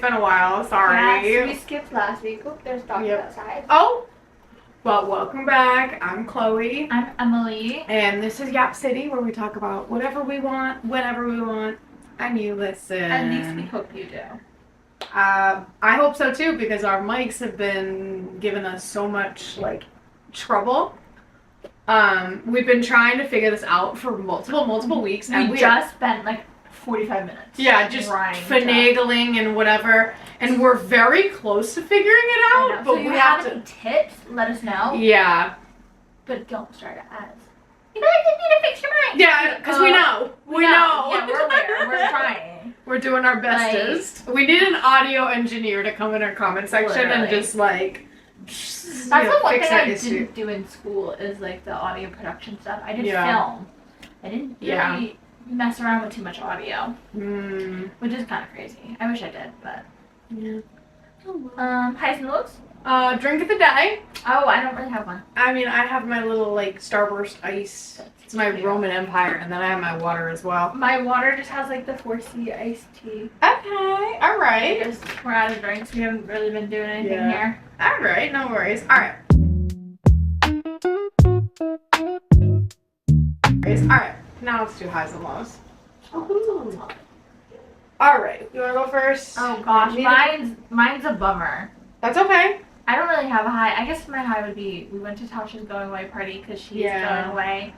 been a while. Sorry. Yes, we skipped last week. Oh, there's dogs outside. Oh, well, welcome back. I'm Chloe. I'm Emily. And this is Yap City, where we talk about whatever we want, whenever we want, and you listen. At least we hope you do. I hope so too, because our mics have been giving us so much, trouble. We've been trying to figure this out for multiple weeks. And we just spent 45 minutes. Yeah, just finagling and whatever. And we're very close to figuring it out. But so we have any tips, let us know. Yeah. But don't start it as, you guys just need to fix your mind. Yeah, because we know. We know. Yeah, we're aware. We're trying. We're doing our bestest. We need an audio engineer to come in our comment section and just that's the one thing I didn't do in school is the audio production stuff. I did film. I didn't really mess around with too much audio, which is kind of crazy. I wish I did, but highs and lows. Drink of the day. Oh, I don't really have one. I mean, I have my little Starburst ice. It's my Roman Empire, and then I have my water as well. My water just has the 4C iced tea. Okay, all right. We're out of drinks. We haven't really been doing anything here. All right, no worries. All right. All right. Now let's do highs and lows. Ooh. All right. You want to go first? Oh gosh, mine's a bummer. That's okay. I don't really have a high. I guess my high would be we went to Tasha's going away party because she's going away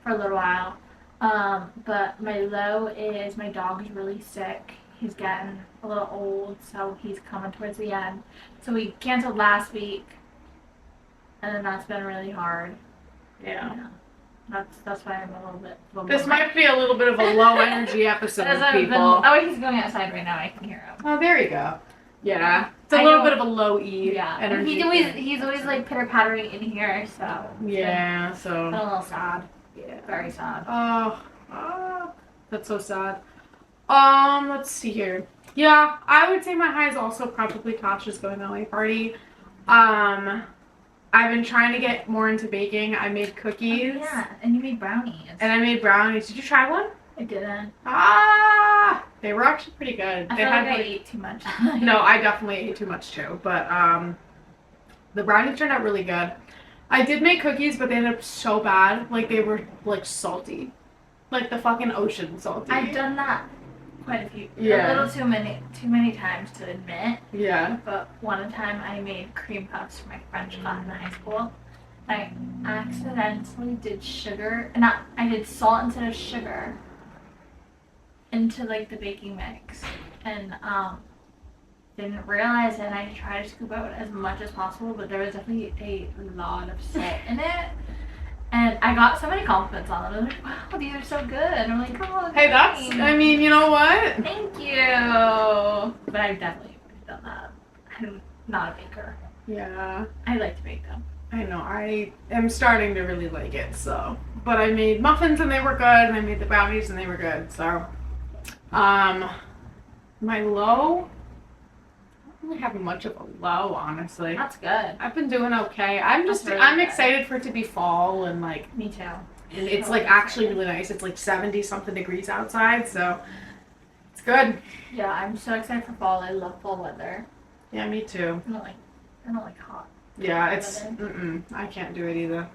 for a little while. But my low is my dog is really sick. He's getting a little old, so he's coming towards the end. So we canceled last week, and then that's been really hard. Yeah. That's why I'm a little bit. This might be a little bit of a low energy episode, people. He's going outside right now. I can hear him. Oh, there you go. Yeah, it's a little bit of a low E energy. He's always pitter pattering in here, so. Yeah, so. I'm a little sad. Yeah. Very sad. Oh, that's so sad. Let's see here. Yeah, I would say my high is also probably Tasha's going away party. I've been trying to get more into baking. I made cookies. Oh, yeah, and you made brownies. And I made brownies. Did you try one? I didn't. They were actually pretty good. I feel like I ate too much. No, I definitely ate too much too. But the brownies turned out really good. I did make cookies, but they ended up so bad. They were salty, the fucking ocean salty. I've done that quite a few. A little too many times to admit. Yeah. But one time I made cream puffs for my French class in high school. I accidentally did sugar, I did salt instead of sugar into the baking mix, and didn't realize it. And I tried to scoop out as much as possible, but there was definitely a lot of salt in it. And I got so many compliments on them. I was like, wow, these are so good. And I'm like, oh, hey, you know what? Thank you. But I've definitely done that. I'm not a baker. Yeah. I like to bake them. I know. I am starting to really like it, so. But I made muffins and they were good, and I made the brownies and they were good, so. My low, I don't really have much of a low, honestly. That's good. I've been doing okay. I'm excited for it to be fall and Me too. And it's actually really nice. It's 70 something degrees outside, so it's good. Yeah, I'm so excited for fall. I love fall weather. Yeah, me too. I don't like hot. Yeah, I can't do it either.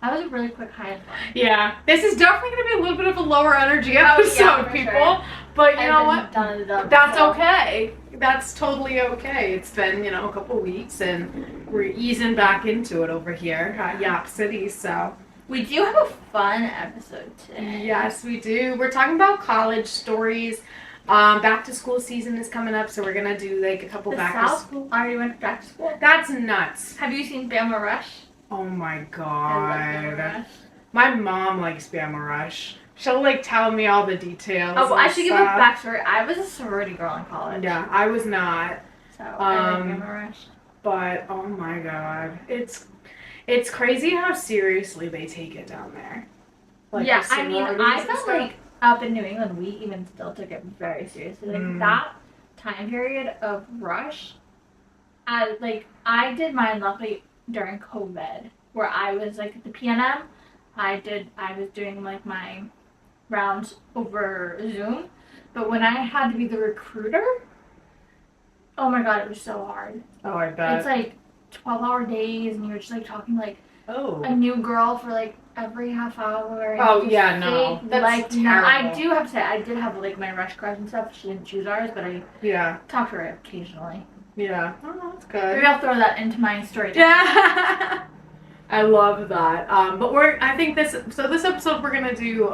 That was a really quick high and low. Yeah, this is definitely going to be a little bit of a lower energy episode, people. Sure. But you know what? That's okay. That's totally okay. It's been, a couple weeks, and we're easing back into it over here at Yap City, so. We do have a fun episode today. Yes, we do. We're talking about college stories. Back to school season is coming up, so we're going to do a couple back to school. Already went back to school? That's nuts. Have you seen Bama Rush? Oh my god. I love Bama Rush. My mom likes Bama Rush. She'll tell me all the details. Oh, well, I should give a backstory. I was a sorority girl in college. Yeah, I was not. So I like Bama Rush. But oh my god, it's crazy how seriously they take it down there. Yeah, I mean, I felt up in New England, we even still took it very seriously. That time period of rush, I did mine luckily during COVID, where I was at the PNM. I was doing my rounds over Zoom, but when I had to be the recruiter, Oh my god, it was so hard. Oh, I bet. It's like 12-hour days, and you're just like talking like Oh. a new girl for like every half hour. And Oh just yeah, no, fake, that's like, terrible. no, I do have to say, I did have like my rush crush and stuff. She didn't choose ours, but I talked to her occasionally. Yeah. Oh, that's good. Maybe I'll throw that into my story. Yeah. I love that. But I think this episode we're gonna do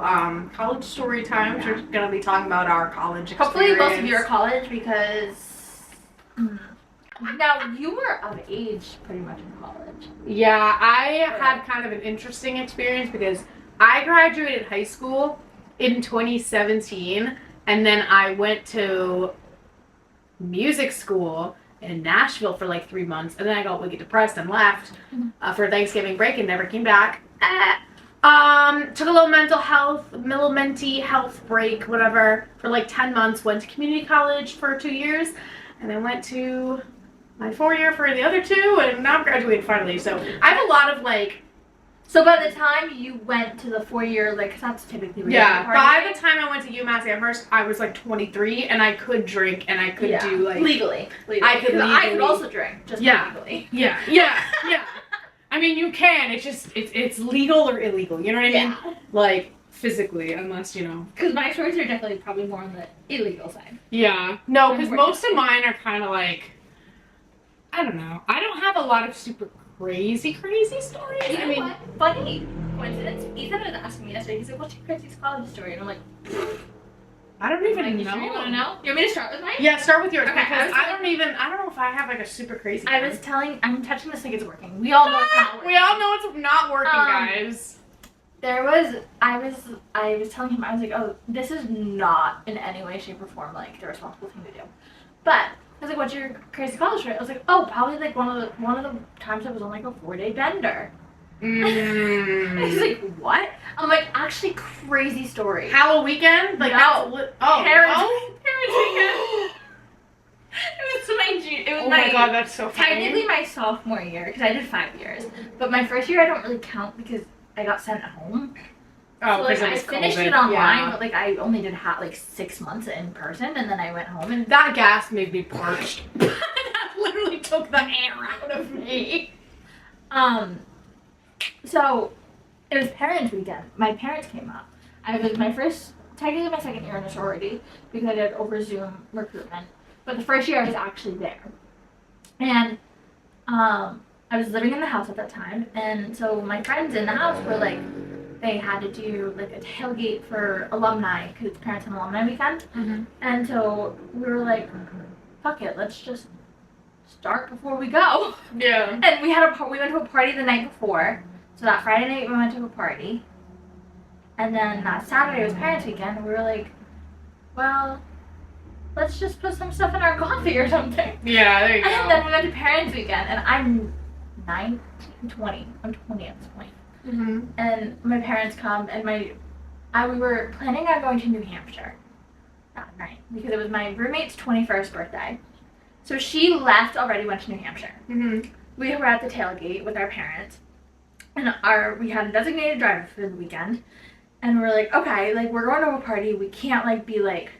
college story time. Yeah. We're gonna be talking about our college experience. Hopefully both of you are college because now you were of age pretty much in college. Yeah, I had kind of an interesting experience because I graduated high school in 2017, and then I went to music school in Nashville for like 3 months, and then I got wicked depressed and left for Thanksgiving break and never came back. Took a little mental health break, whatever, for like 10 months. Went to community college for 2 years, and then went to my 4-year for the other 2, and now I'm graduating finally. So I have a lot of like. So by the time you went to the 4-year, like, 'cause that's typically by the time I went to UMass Amherst, I was like 23, and I could drink, and I could do like legally. I could also drink, just legally. Yeah. I mean, you can. It's just it's legal or illegal. You know what I mean? Like physically, unless you know. Because my stories are definitely probably more on the illegal side. Yeah. No, because most of mine are kind of like, I don't know. I don't have a lot of super crazy stories. You know what? Funny coincidence. Ethan was asking me yesterday. He's like, "What's your craziest college story?" And I'm like, I don't even know. You sure you want to know? You want me to start with mine? Yeah, start with yours. Okay, because I don't know if I have like a super crazy. I'm touching this like it's working. We all know it's not working. We all know it's not working, guys. I was telling him, I was like, oh, this is not in any way, shape, or form like the responsible thing to do. But I was like, what's your crazy college story? I was like, oh, probably like one of the times I was on like a 4-day bender. He's like, what? I'm like, actually, crazy story. Halloween weekend? Like, no. Parents weekend. It was my god, that's so funny. Technically my sophomore year, because I did 5 years. But my first year I don't really count because I got sent home. Oh, so like I finished it online, but like I only did like 6 months in person, and then I went home, and that gas made me parched. That literally took the air out of me. So it was parents' weekend. My parents came up. I was technically my second year in a sorority because I did over Zoom recruitment. But the first year I was actually there, and I was living in the house at that time, and so my friends in the house were like, they had to do like a tailgate for alumni because it's parents and alumni weekend, and so we were like, fuck it, let's just start before we go. Yeah. And we went to a party the night before, so that Friday night we went to a party, and then that Saturday was parents' weekend, and we were like, well, let's just put some stuff in our coffee or something. Yeah, there you go. And then we went to parents' weekend, and I'm 20. I'm 20 at this point. And my parents come, and we were planning on going to New Hampshire that night because it was my roommate's 21st birthday. So she left already, went to New Hampshire. We were at the tailgate with our parents, and we had a designated driver for the weekend, and we're like, okay, like we're going to a party, we can't like be like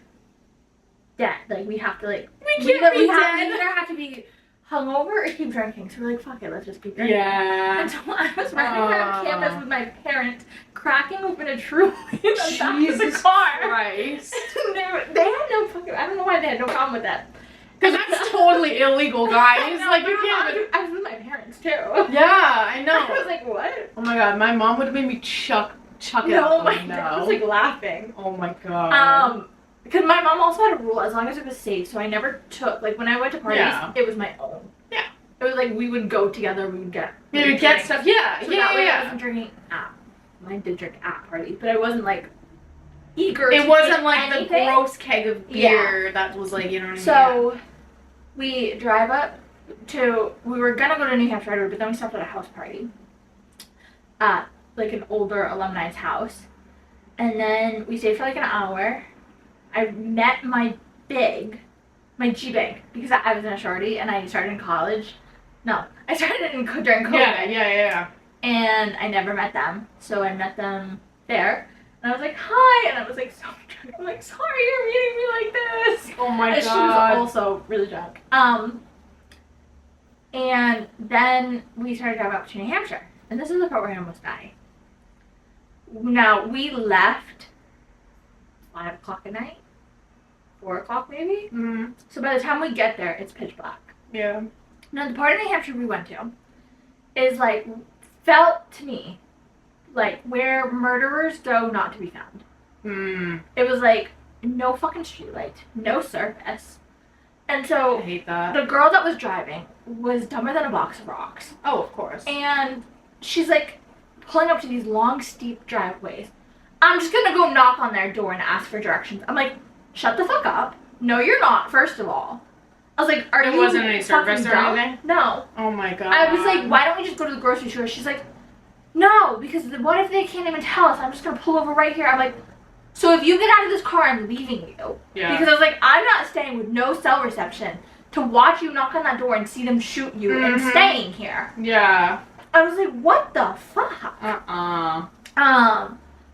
dead, like we have to like we either have to be hungover or keep drinking. So we're like, fuck it, let's just keep drinking. Yeah. And so I was running around campus with my parents, cracking open a Truly in the back of the car. Christ. they had no fucking, I don't know why they had no problem with that. Because that's totally illegal, guys. No, like, you can't. I was with my parents, too. Yeah, I know. I was like, what? Oh my god, my mom would have made me chuck it out the window. I was like laughing. Oh my god. Because my mom also had a rule, as long as it was safe, so I never took, like, when I went to parties, it was my own. Yeah. It was like, we would go together, we would get stuff, yeah, so that way I wasn't drinking I did drink at parties, but I wasn't, like, eager to It wasn't like anything. the gross keg of beer that was like, you know what I mean? So, we drive up we were gonna go to New Hampshire right away, but then we stopped at a house party at, like, an older alumni's house, and then we stayed for, like, an hour. I met my G-Big, because I was in a sorority, and I started in college. No, I started during COVID. Yeah. And I never met them, so I met them there. And I was like, hi, and I was like, so drunk. I'm like, sorry you're meeting me like this. Oh my god. She was also really drunk. And then we started driving up to New Hampshire. And this is the part where I almost die. Now, we left 5 o'clock at night. 4 o'clock maybe? Mm-hmm. So by the time we get there, it's pitch black. Yeah. Now, the part of New Hampshire we went to is like, felt to me like where murderers go not to be found. Mm. It was like, no fucking streetlight, no service. And so I hate that. the girl that was driving was dumber than a box of rocks. Oh, of course. And she's like pulling up to these long, steep driveways. I'm just gonna go knock on their door and ask for directions. I'm like, shut the fuck up. No, you're not, first of all. I was like, There wasn't any service or anything? No. Oh my god. I was like, why don't we just go to the grocery store? She's like, no, because what if they can't even tell us? I'm just gonna pull over right here. I'm like, so if you get out of this car, I'm leaving you. Yeah. Because I was like, I'm not staying with no cell reception to watch you knock on that door and see them shoot you and staying here. Yeah. I was like, what the fuck?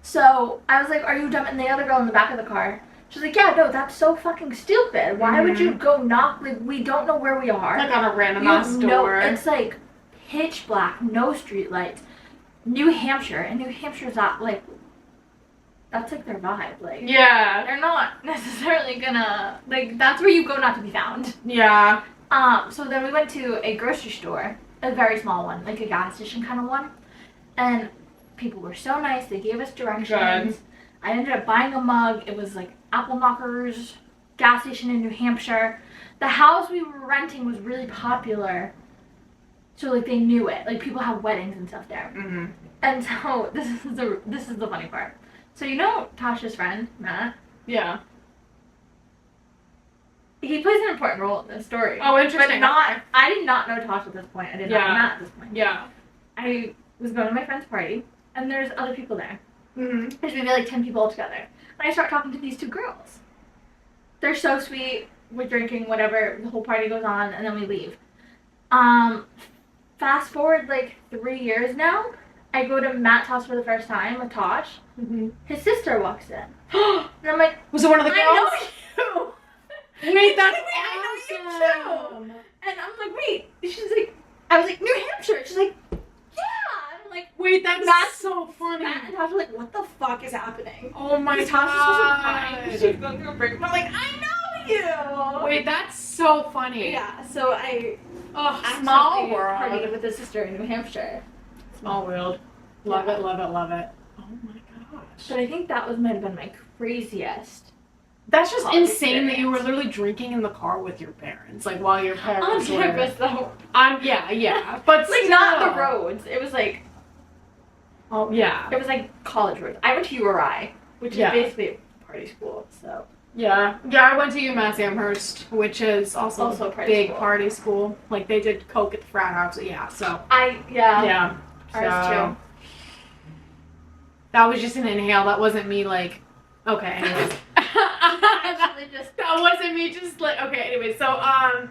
So I was like, are you dumb? And the other girl in the back of the car, she's like, yeah, no, that's so fucking stupid. Why would you go knock? Like, we don't know where we are. Like on a random ass door. No, it's like pitch black, no street lights. New Hampshire, and New Hampshire's not like, that's like their vibe. Like, yeah. they're not necessarily gonna, like, that's where you go not to be found. Yeah. So then we went to a grocery store, a very small one, like a gas station kind of one, and people were so nice. They gave us directions. Good. I ended up buying a mug. It was like Apple Knockers gas station in New Hampshire. The house we were renting was really popular, so like they knew it. Like people have weddings and stuff there. Mm-hmm. And so this is the funny part. So you know Tasha's friend Matt? Yeah. He plays an important role in this story. Oh, interesting. But I did not know Tasha at this point. I did not know Matt at this point. Yeah. I was going to my friend's party, and there's other people there. Mm-hmm. There's maybe like 10 people all together. And I start talking to these 2 girls. They're so sweet. We're drinking, whatever. The whole party goes on, and then we leave. Fast forward like 3 years now. I go to Matt's house for the first time with Tosh. Mm-hmm. His sister walks in. And I'm like, was it one of the girls? I know you! Wait, that's I know you awesome. too! And I'm like, wait. She's like, I was like, New Hampshire. She's like, yeah. And I'm like, wait, that's Matt, so funny. Matt and Tosh are like, what the fuck is happening? Oh my Because god. Tasha's supposed to be crying. She's going through a break. And I'm like, I know you! Wait, that's so funny. Yeah, so I Small accidentally world. partied with his sister in New Hampshire. Small world. Love it, love it, love it. Oh my gosh. But I think that might have been my craziest. That's just college insane that you were experience. literally drinking in the car with your parents, like while your On parents were. campus though. Yeah, but Like still. not the roads. It was like Oh yeah. it was like college roads. I went to URI, which Yeah. is basically a party school. So Yeah, I went to UMass Amherst, which is also Also a a party big school. party school. Like they did coke at the frat house, yeah. So yeah. Ours so, that was just an inhale. That wasn't me like. Okay, anyways. Actually just That wasn't me. Just like okay. Anyway, so all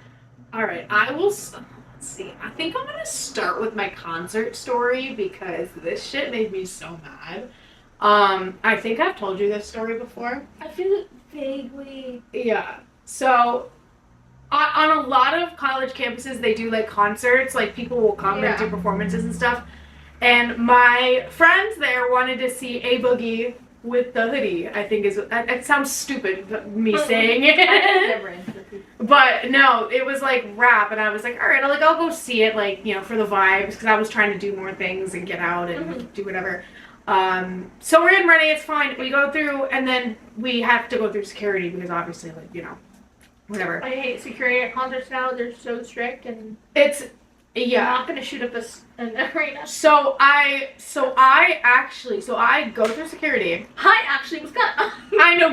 right. I will. Let's see. I think I'm gonna start with my concert story because this shit made me so mad. I think I've told you this story before. I feel it vaguely. Yeah. So, on a lot of college campuses, they do like concerts. Like people will come and do performances and stuff. And my friends there wanted to see A Boogie with the hoodie. I think is it sounds stupid me saying it. Never into the people. But no, it was like rap, and I was like, all right, I'll go see it, like for the vibes, because I was trying to do more things and get out and do whatever. So we're in running, it's fine. We go through, and then we have to go through security because obviously, like whatever. I hate security at concerts now. They're so strict and It's you're not gonna shoot up an arena. So I go through security. I actually was gonna. I know.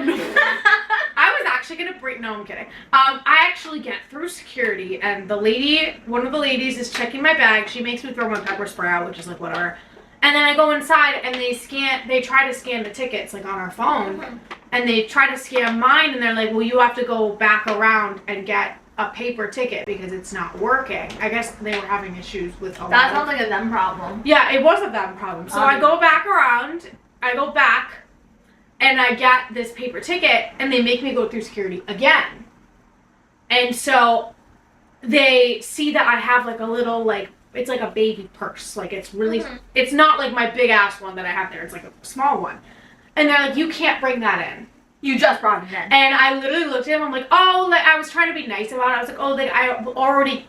I was actually gonna break. No, I'm kidding. I actually get through security, and one of the ladies is checking my bag. She makes me throw my pepper spray out, which is like whatever. And then I go inside, and they try to scan the tickets like on our phone, and they try to scan mine, and they're like, well, you have to go back around and get a paper ticket because it's not working. I guess they were having issues with That sounds like a them problem. Yeah, it was a them problem. So I go back around, and I get this paper ticket, and they make me go through security again. And so they see that I have like a little like, it's like a baby purse. Like it's really, it's not like my big ass one that I have there. It's like a small one. And they're like, you can't bring that in. You just brought it in. And I literally looked at him. I'm like, oh, like I was trying to be nice about it. I was like, oh, like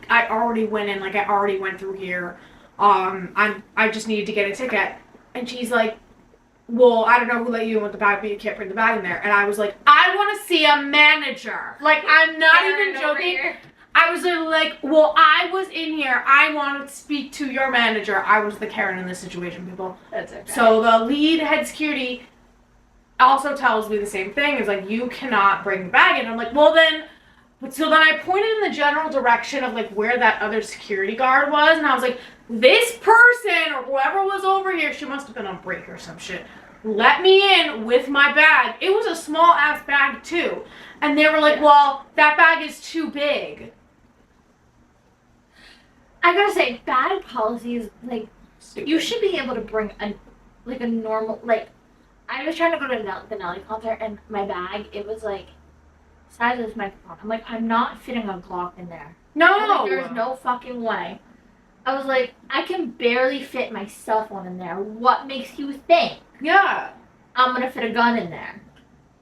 I already went in. Like I already went through here. I just needed to get a ticket. And she's like, well, I don't know who let you in with the bag, but you can't bring the bag in there. And I was like, I want to see a manager. Like I'm not even joking. I was like, well, I was in here. I want to speak to your manager. I was the Karen in this situation, people. That's okay. So the lead head security also tells me the same thing. It's like, you cannot bring the bag in. I'm like, well then, so then I pointed in the general direction of like where that other security guard was. And I was like, this person or whoever was over here, she must have been on break or some shit. Let me in with my bag. It was a small ass bag too. And they were like, well, that bag is too big. I gotta say, bag policies, like, stupid. You should be able to bring a normal, like, I was trying to go to the Nelly concert, and my bag, it was, like, size of this microphone. I'm like, I'm not fitting a Glock in there. No! Like, there's no fucking way. I was like, I can barely fit my cell phone in there. What makes you think? Yeah. I'm gonna fit a gun in there?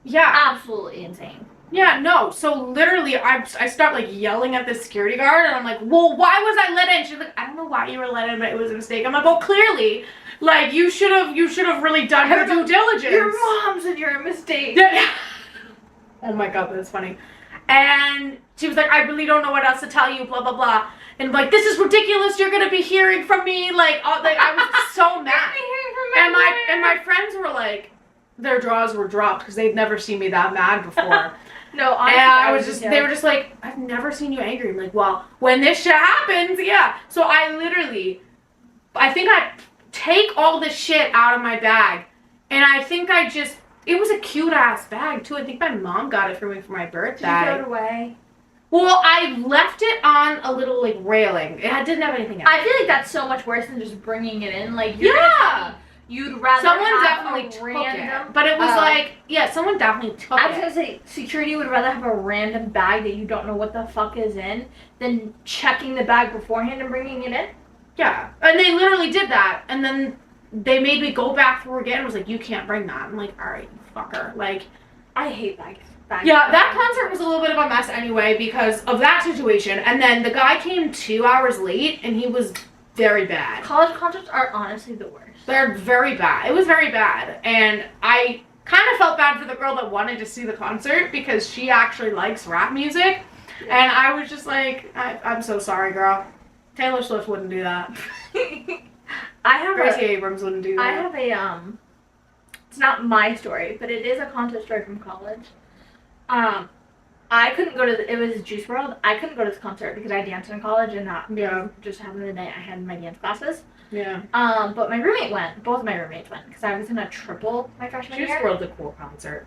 Yeah. Absolutely insane. Yeah, no. So literally, I start like yelling at the security guard, and I'm like, "Well, why was I let in?" She's like, "I don't know why you were let in, but it was a mistake." I'm like, "Well, clearly, like you should have really done your due diligence." Your mom said you're a mistake. Oh my god, that's funny. And she was like, "I really don't know what else to tell you." Blah blah blah. And like, this is ridiculous. You're gonna be hearing from me. Like I was so mad. And my friends were like, their jaws were dropped because they'd never seen me that mad before. No, honestly, and they were just like, I've never seen you angry. I'm like, well, when this shit happens, yeah. So I think I take all this shit out of my bag, and I think it was a cute ass bag too. I think my mom got it for me for my birthday. Did you throw it away? Well, I left it on a little like railing. It didn't have anything else. I feel like that's so much worse than just bringing it in. Like, you'd rather someone have definitely a took random, it, but it was like, yeah, someone definitely took it. I was gonna say, security would rather have a random bag that you don't know what the fuck is in than checking the bag beforehand and bringing it in. Yeah, and they literally did that, and then they made me go back through again. And was like, you can't bring that. I'm like, all right, you fucker. Like, I hate bags. Yeah, that concert was a little bit of a mess anyway because of that situation, and then the guy came 2 hours late, and he was very bad. College concerts are honestly the worst. They're very bad. It was very bad. And I kind of felt bad for the girl that wanted to see the concert because she actually likes rap music. Yeah. And I was just like, I'm so sorry, girl. Taylor Swift wouldn't do that. Gracie Abrams wouldn't do that. I have a, it's not my story, but it is a concert story from college. I couldn't go to it was Juice WRLD. I couldn't go to this concert because I danced in college and just happened the night I had my dance classes. Yeah. But my roommate went. Both of my roommates went because I was in a triple my freshman year. Juice WRLD's a cool concert.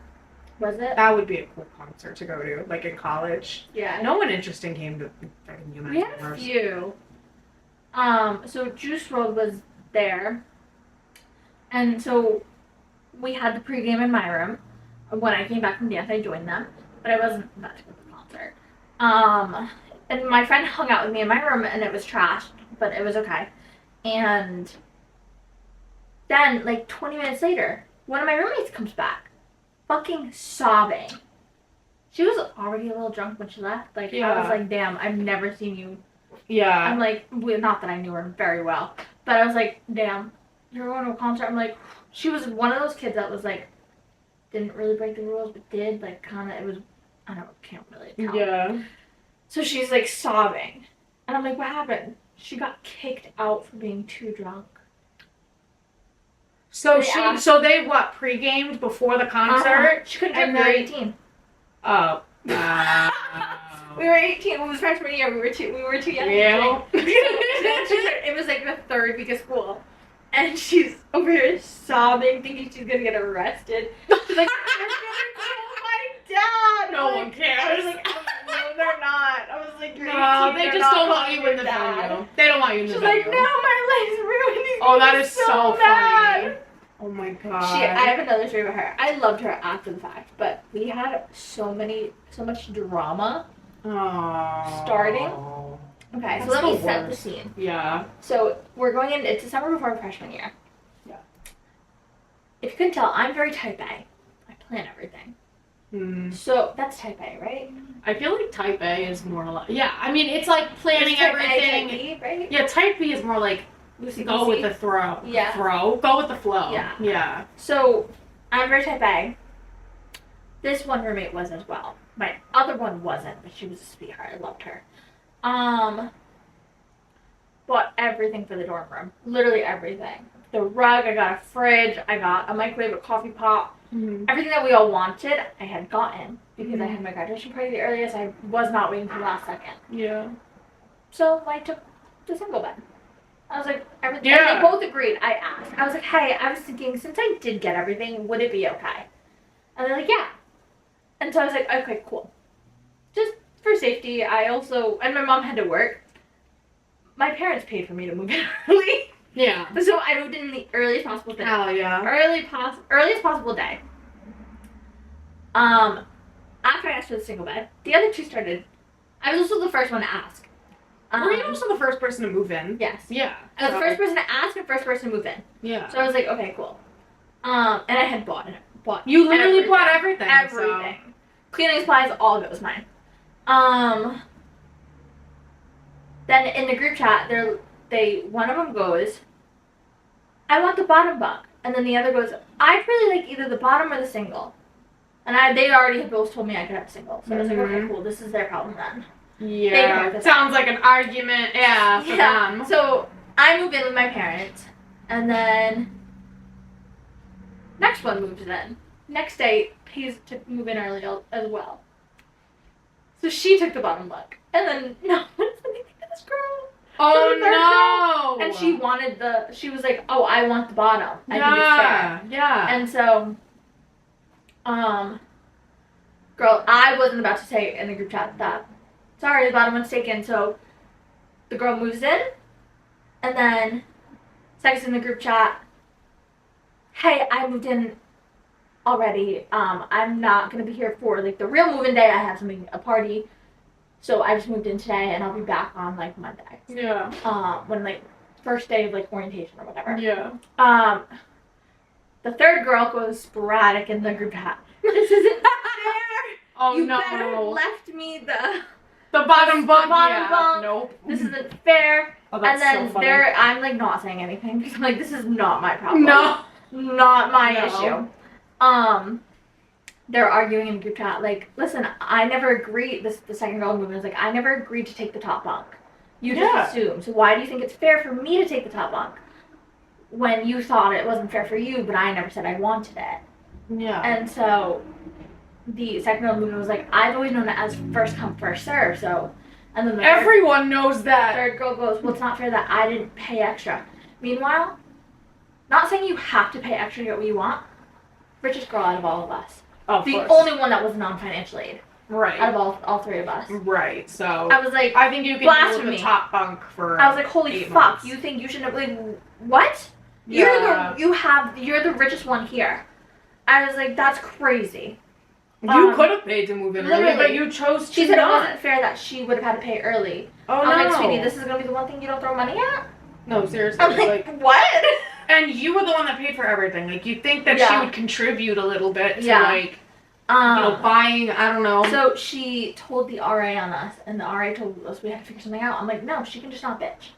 Was it? That would be a cool concert to go to, like in college. Yeah. No one interesting came to fucking UMass. We had a few. So Juice WRLD was there, and so we had the pregame in my room. When I came back from dance, I joined them, but I wasn't about to go to the concert. And my friend hung out with me in my room, and it was trashed, but it was okay. And then, like 20 minutes later, one of my roommates comes back, fucking sobbing. She was already a little drunk when she left. Like, I was like, damn, I've never seen you. Yeah. I'm like, not that I knew her very well, but I was like, damn, you're going to a concert? I'm like, she was one of those kids that was like, didn't really break the rules, but did, like, kind of, it was, I can't really tell. Yeah. So she's, like, sobbing. And I'm like, what happened? She got kicked out for being too drunk. So they what, pre-gamed before the concert? She couldn't drink, we were 18. Oh. We were 18. It was freshman year. We were too young. Yeah. It was, like, the third week of school. And she's over here sobbing, thinking she's gonna get arrested. She's like, they're gonna call my dad. No one cares. I was like, no, they're not. I was like, you're 18, they just don't want you in the video. They don't want you in the video. She's like, no, my life's ruined. Oh, that is so mad. funny. Oh my god. I have another story about her. I loved her after the fact, but we had so much drama Oh. Starting. Okay, so let me set the scene. Yeah. So we're going in. It's December before freshman year. Yeah. If you couldn't tell, I'm very type A. I plan everything. So that's type A, right? I feel like type A is more like, yeah, I mean, it's like planning everything. Type B, right? Yeah, type B is more like go with the throw. Yeah. Go with the flow. Yeah. Yeah. So I'm very type A. This one roommate was as well. My other one wasn't, but she was a sweetheart. I loved her. Bought everything for the dorm room. Literally everything. The rug, I got a fridge, I got a microwave, a coffee pot. Everything that we all wanted, I had gotten because I had my graduation party the earliest. I was not waiting for the last second. Yeah. So I took the single bed. I was like, everything. And they both agreed. I asked. I was like, hey, I was thinking, since I did get everything, would it be okay? And they're like, yeah. And so I was like, okay, cool. Just for safety, I also, and my mom had to work. My parents paid for me to move in early. Yeah. So I moved in the earliest possible day. Oh, yeah. Earliest possible day. After I asked for the single bed, the other two started. I was also the first one to ask. Were you also the first person to move in? Yes. Yeah. I was the first person to ask and first person to move in. Yeah. So I was like, okay, cool. And I had bought. You literally bought everything. Everything. So. Cleaning supplies, all goes mine. Then in the group chat, one of them goes, I want the bottom bunk. And then the other goes, I'd really like either the bottom or the single. And they already had both told me I could have a single. So I was like, okay, cool, this is their problem then. Yeah. Sounds like an argument, for them. So I move in with my parents. And then next one moves in. Next day, pays to move in early as well. So she took the bottom bunk. And then, no one's thinking of this girl. Oh, no. And she was like, oh, I want the bottom. I think it's fair. Yeah. And so, girl, I wasn't about to say in the group chat that, sorry, the bottom one's taken. So the girl moves in. And then, texts in the group chat, hey, I moved in already. I'm not going to be here for, like, the real move-in day. I have a party. So I just moved in today, and I'll be back on, like, Monday. Yeah. When, like, first day of, like, orientation or whatever. Yeah. The third girl goes sporadic in the group chat. This isn't fair. Oh, you no. You better have left me the bottom bunk. Bunk. Nope. This isn't fair. Oh, that's and then so funny. I'm, like, not saying anything. Because I'm like, this is not my problem. No. Not my issue. They're arguing in the group chat, like, listen, I never agreed, the second girl moving was like, I never agreed to take the top bunk. You just assumed. So why do you think it's fair for me to take the top bunk? When you thought it wasn't fair for you, but I never said I wanted it. Yeah. And so the second girl moving was like, I've always known it as first come, first serve, so. And then everyone knows that. Third girl goes, well, it's not fair that I didn't pay extra. Meanwhile, not saying you have to pay extra to get what you want, richest girl out of all of us. Of the course. only one that was non-financial aid. Right. Out of all three of us. Right. So I was like, I think you can do the top bunk for. I was like, holy fuck! Months. You think you shouldn't? Like, what? Yeah. You're the richest one here. I was like, that's crazy. You could have paid to move in early, but you chose to. She said not. It wasn't fair that she would have had to pay early. Oh, I'm no. like, sweetie, this is gonna be the one thing you don't throw money at. No, seriously. I'm like, what? And you were the one that paid for everything. Like, you'd think that she would contribute a little bit to, like, buying, I don't know. So she told the RA on us, and the RA told us we had to figure something out. I'm like, no, she can just not bitch.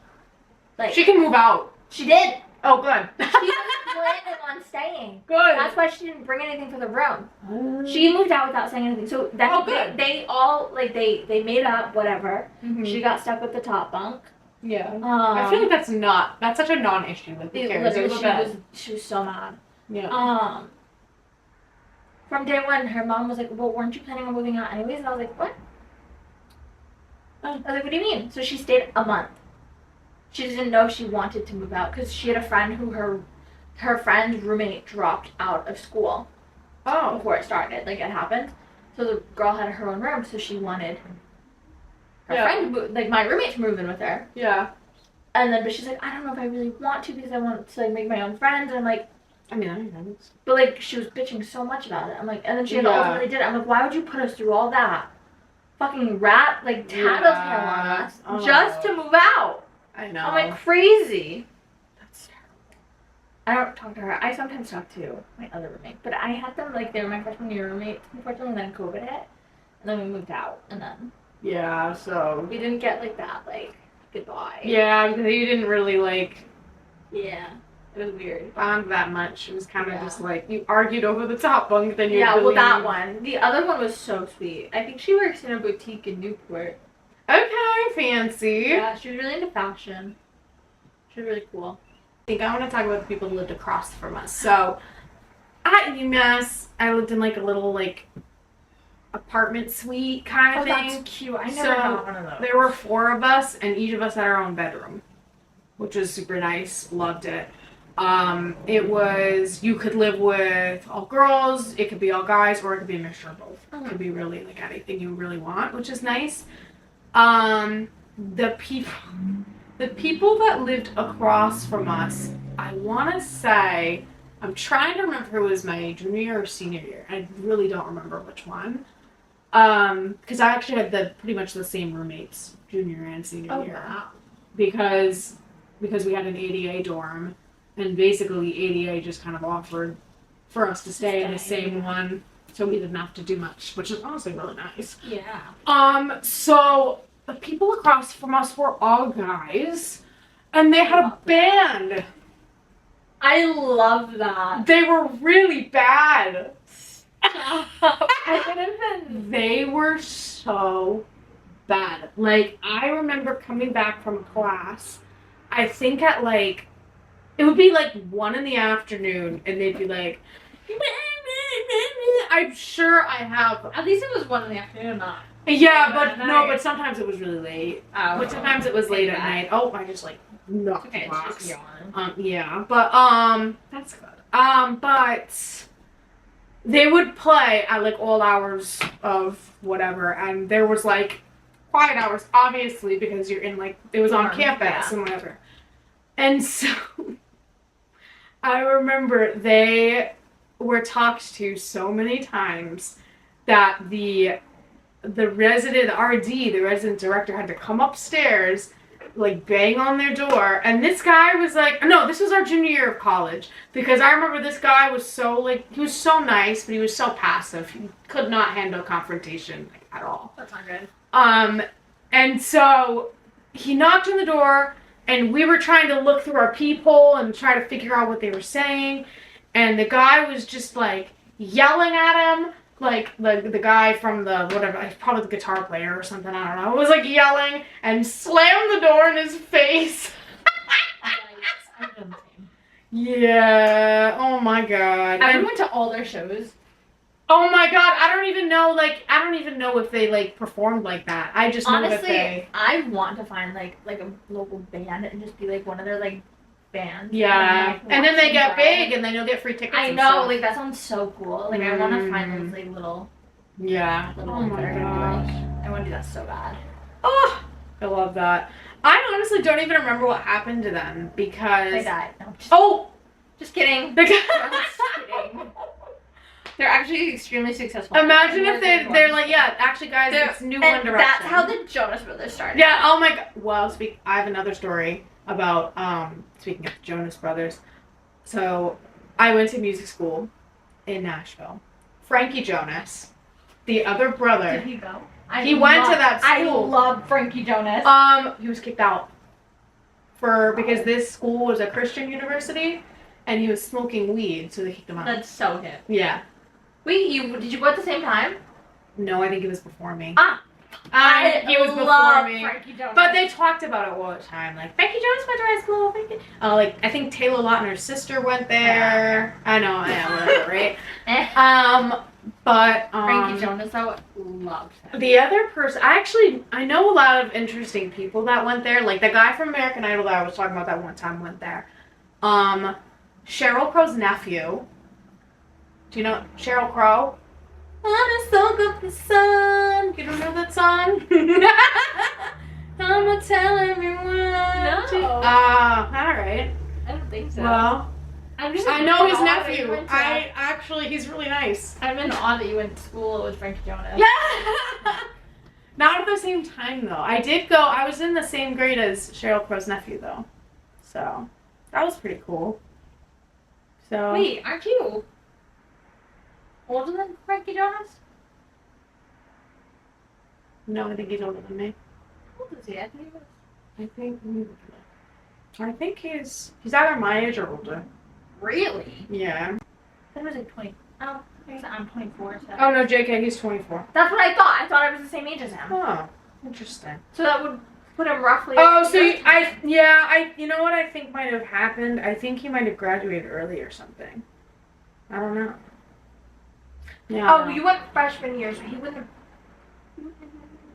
Like, she can move out. She did. Oh, good. She was planning on staying. Good. That's why she didn't bring anything for the room. She moved out without saying anything. So then they all, like, they made up, whatever. Mm-hmm. She got stuck with the top bunk. Yeah. I feel like that's such a non-issue. Like, who cares? She was so mad. Yeah. From day one, her mom was like, well, weren't you planning on moving out anyways? And I was like, what? I was like, what do you mean? So she stayed a month. She didn't know she wanted to move out because she had a friend who her friend's roommate dropped out of school. Oh. Before it started. Like, it happened. So the girl had her own room, so she wanted her friend to move, like, my roommate to move in with her. Yeah. And then, but she's like, I don't know if I really want to because I want to, like, make my own friends. And I'm like, I mean, I know. But, like, she was bitching so much about it. I'm like, and then she had ultimately did it. I'm like, why would you put us through all that? fucking rat, like tattletale on us just to move out. I know. I'm like crazy. That's terrible. I don't talk to her. I sometimes talk to my other roommate, but I had them like they were my freshman year roommates. Unfortunately, then COVID hit, and then we moved out, and then so we didn't get like that like goodbye. Yeah, because you didn't really like. Yeah, it was weird. Bond that much. It was kind of just like you argued over the top bunk, then you. Yeah, well, that one. The other one was so sweet. I think she works in a boutique in Newport. Okay, fancy. Yeah, she was really into fashion. She was really cool. I think I want to talk about the people who lived across from us. So, at UMass, I lived in like a little like apartment suite kind of thing. That's cute. I never had one of those. There were 4 of us, and each of us had our own bedroom, which was super nice. Loved it. It was, you could live with all girls, it could be all guys, or it could be a mixture of both. It could be really like anything you really want, which is nice. The people that lived across from us, I want to say, I'm trying to remember who was my junior year or senior year. I really don't remember which one. Because I actually had pretty much the same roommates, junior and senior year. Wow. Because we had an ADA dorm, and basically ADA just kind of offered for us to stay in the same one, so we didn't have to do much, which is honestly really nice. Yeah. So the people across from us were all guys, and they had a band. I love that. They were really bad. I could have been. They were so bad. Like, I remember coming back from class, I think at like, it would be like 1 in the afternoon, and they'd be like, I'm sure I have. At least it was 1 in the afternoon, not. Yeah, but sometimes it was really late. Oh. But sometimes it was late at night. Oh, I just like knocked Okay, the box. it's just yawn. Yeah, but that's good. But they would play at like all hours of whatever, and there was like quiet hours, obviously, because you're in like, it was on campus and whatever. And so I remember they were talked to so many times that the resident director had to come upstairs, like bang on their door, and this guy was like, no, this was our junior year of college, because I remember this guy was so like, he was so nice, but he was so passive. He could not handle confrontation like, at all. That's not good. And so he knocked on the door, and we were trying to look through our peephole and try to figure out what they were saying, and the guy was just like yelling at him, like the guy from the whatever, probably the guitar player or something, I don't know, was like yelling and slammed the door in his face. Yeah, oh my god. I went to all their shows. Oh my god, I don't even know if they like performed like that. I just know honestly, that they. I want to find like a local band and just be like one of their like bands. Yeah, and then they get big and then you'll get free tickets. I know, like that sounds so cool. Like I want to find those like little. Yeah. Little Oh my gosh. I want to do that so bad. Oh, I love that. I honestly don't even remember what happened to them because They died. No, just kidding. The Just kidding. They're actually extremely successful. Imagine if they're like, yeah, actually, guys, it's New One Direction. That's how the Jonas Brothers started. Yeah. Oh my god. Well, I have another story about speaking of the Jonas Brothers. So, I went to music school in Nashville. Frankie Jonas, the other brother. Did he go? He went to that school. I love Frankie Jonas. He was kicked out because this school was a Christian university, and he was smoking weed, so they kicked him out. That's so hip. Yeah. Wait, did you go at the same time? No, I think he was performing. He was performing. Frankie Jonas. But they talked about it all the time, like Frankie Jonas went to high school. Like I think Taylor Lautner's sister went there. I know, whatever, right? But Frankie Jonas, I loved him. The other person, I know a lot of interesting people that went there. Like the guy from American Idol that I was talking about that one time went there. Sheryl Crow's nephew. Do you know Sheryl Crow? I'm so good for the sun. You don't know that song? I'm gonna tell everyone. No. Alright. I don't think so. Well, I know his nephew. He's really nice. I'm in awe that you went to school with Frankie Jonas. Yeah. Not at the same time, though. I was in the same grade as Sheryl Crow's nephew, though. So, that was pretty cool. So. Wait, aren't you older than Frankie Jonas? No, I think he's older than me. How old is he? I think he was. I think he's either my age or older. Really? Yeah. That was like 20. Oh, I guess I'm 24, so. Oh, no, JK, he's 24. That's what I thought. I thought I was the same age as him. Oh, interesting. So that would put him roughly. Oh, so you know what I think might have happened? I think he might have graduated early or something. I don't know. Yeah. Oh, you went freshman year, so he wouldn't have.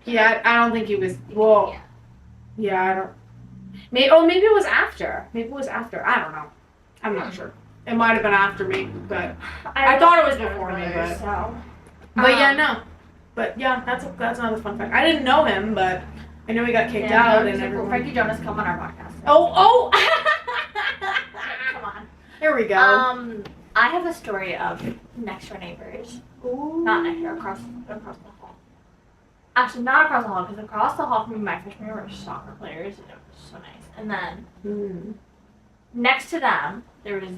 Yeah, I don't think he was. Well. Yeah, I don't. Maybe it was after. Maybe it was after. I don't know. I'm not sure. It might have been after me, but I thought it was before me. But yeah, no. But yeah, that's another fun fact. I didn't know him, but I know he got kicked out and everyone. Frankie Jonas, come on our podcast. Oh! Come on. Here we go. I have a story of next door neighbors. Ooh. Not next door, across the hall. Actually, not across the hall, because across the hall from me, my freshman year were soccer players, and it was so nice. And then next to them, there was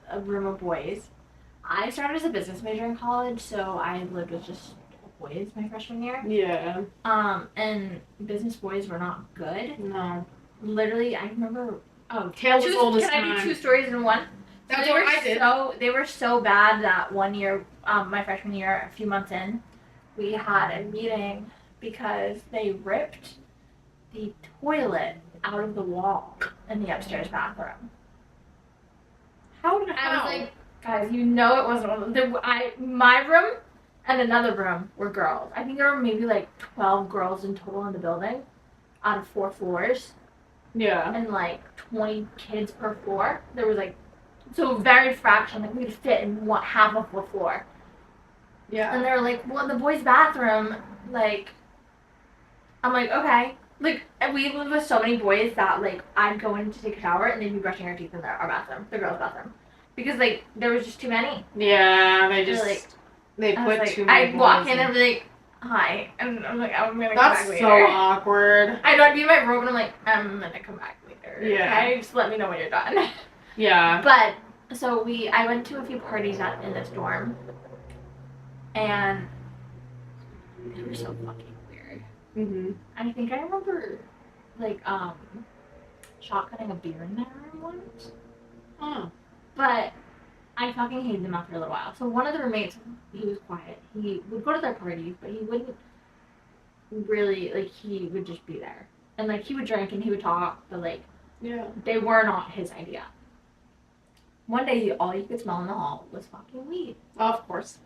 a room of boys. I started as a business major in college, so I lived with just boys my freshman year. Yeah. And business boys were not good. No. Literally, I remember. Oh, Tales as old as Can I do two stories in one? That's what I did. They were so bad that one year, my freshman year, a few months in, we had a meeting because they ripped the toilet out of the wall in the upstairs bathroom. How? I was like, guys, you know it wasn't one of them. My room and another room were girls. I think there were maybe like 12 girls in total in the building out of 4 floors. Yeah. And like 20 kids per floor. There was like, so very fraction, like we could fit in half of the floor. Yeah. And they were like, well, in the boys' bathroom, like, I'm like, okay. Like, and we lived with so many boys that, like, I'd go in to take a shower and they'd be brushing our teeth in our bathroom, the girls' bathroom. Because, like, there was just too many. Yeah, they put like, too many I'd walk in and be like, hi. And I'm like, I'm going to come back later. That's so awkward. I know, I'd be in my room and I'm like, I'm going to come back later. Yeah. Okay? Just let me know when you're done. Yeah. But, so I went to a few parties in this dorm. And they were so fucking weird. I think I remember, like, shotgunning a beer in that room once. Oh. But I fucking hated them after a little while. So one of the roommates, he was quiet. He would go to their parties, but he wouldn't really, like, he would just be there. And, like, he would drink and he would talk, but, like, yeah, they were not his idea. One day, all you could smell in the hall was fucking weed. Oh, of course.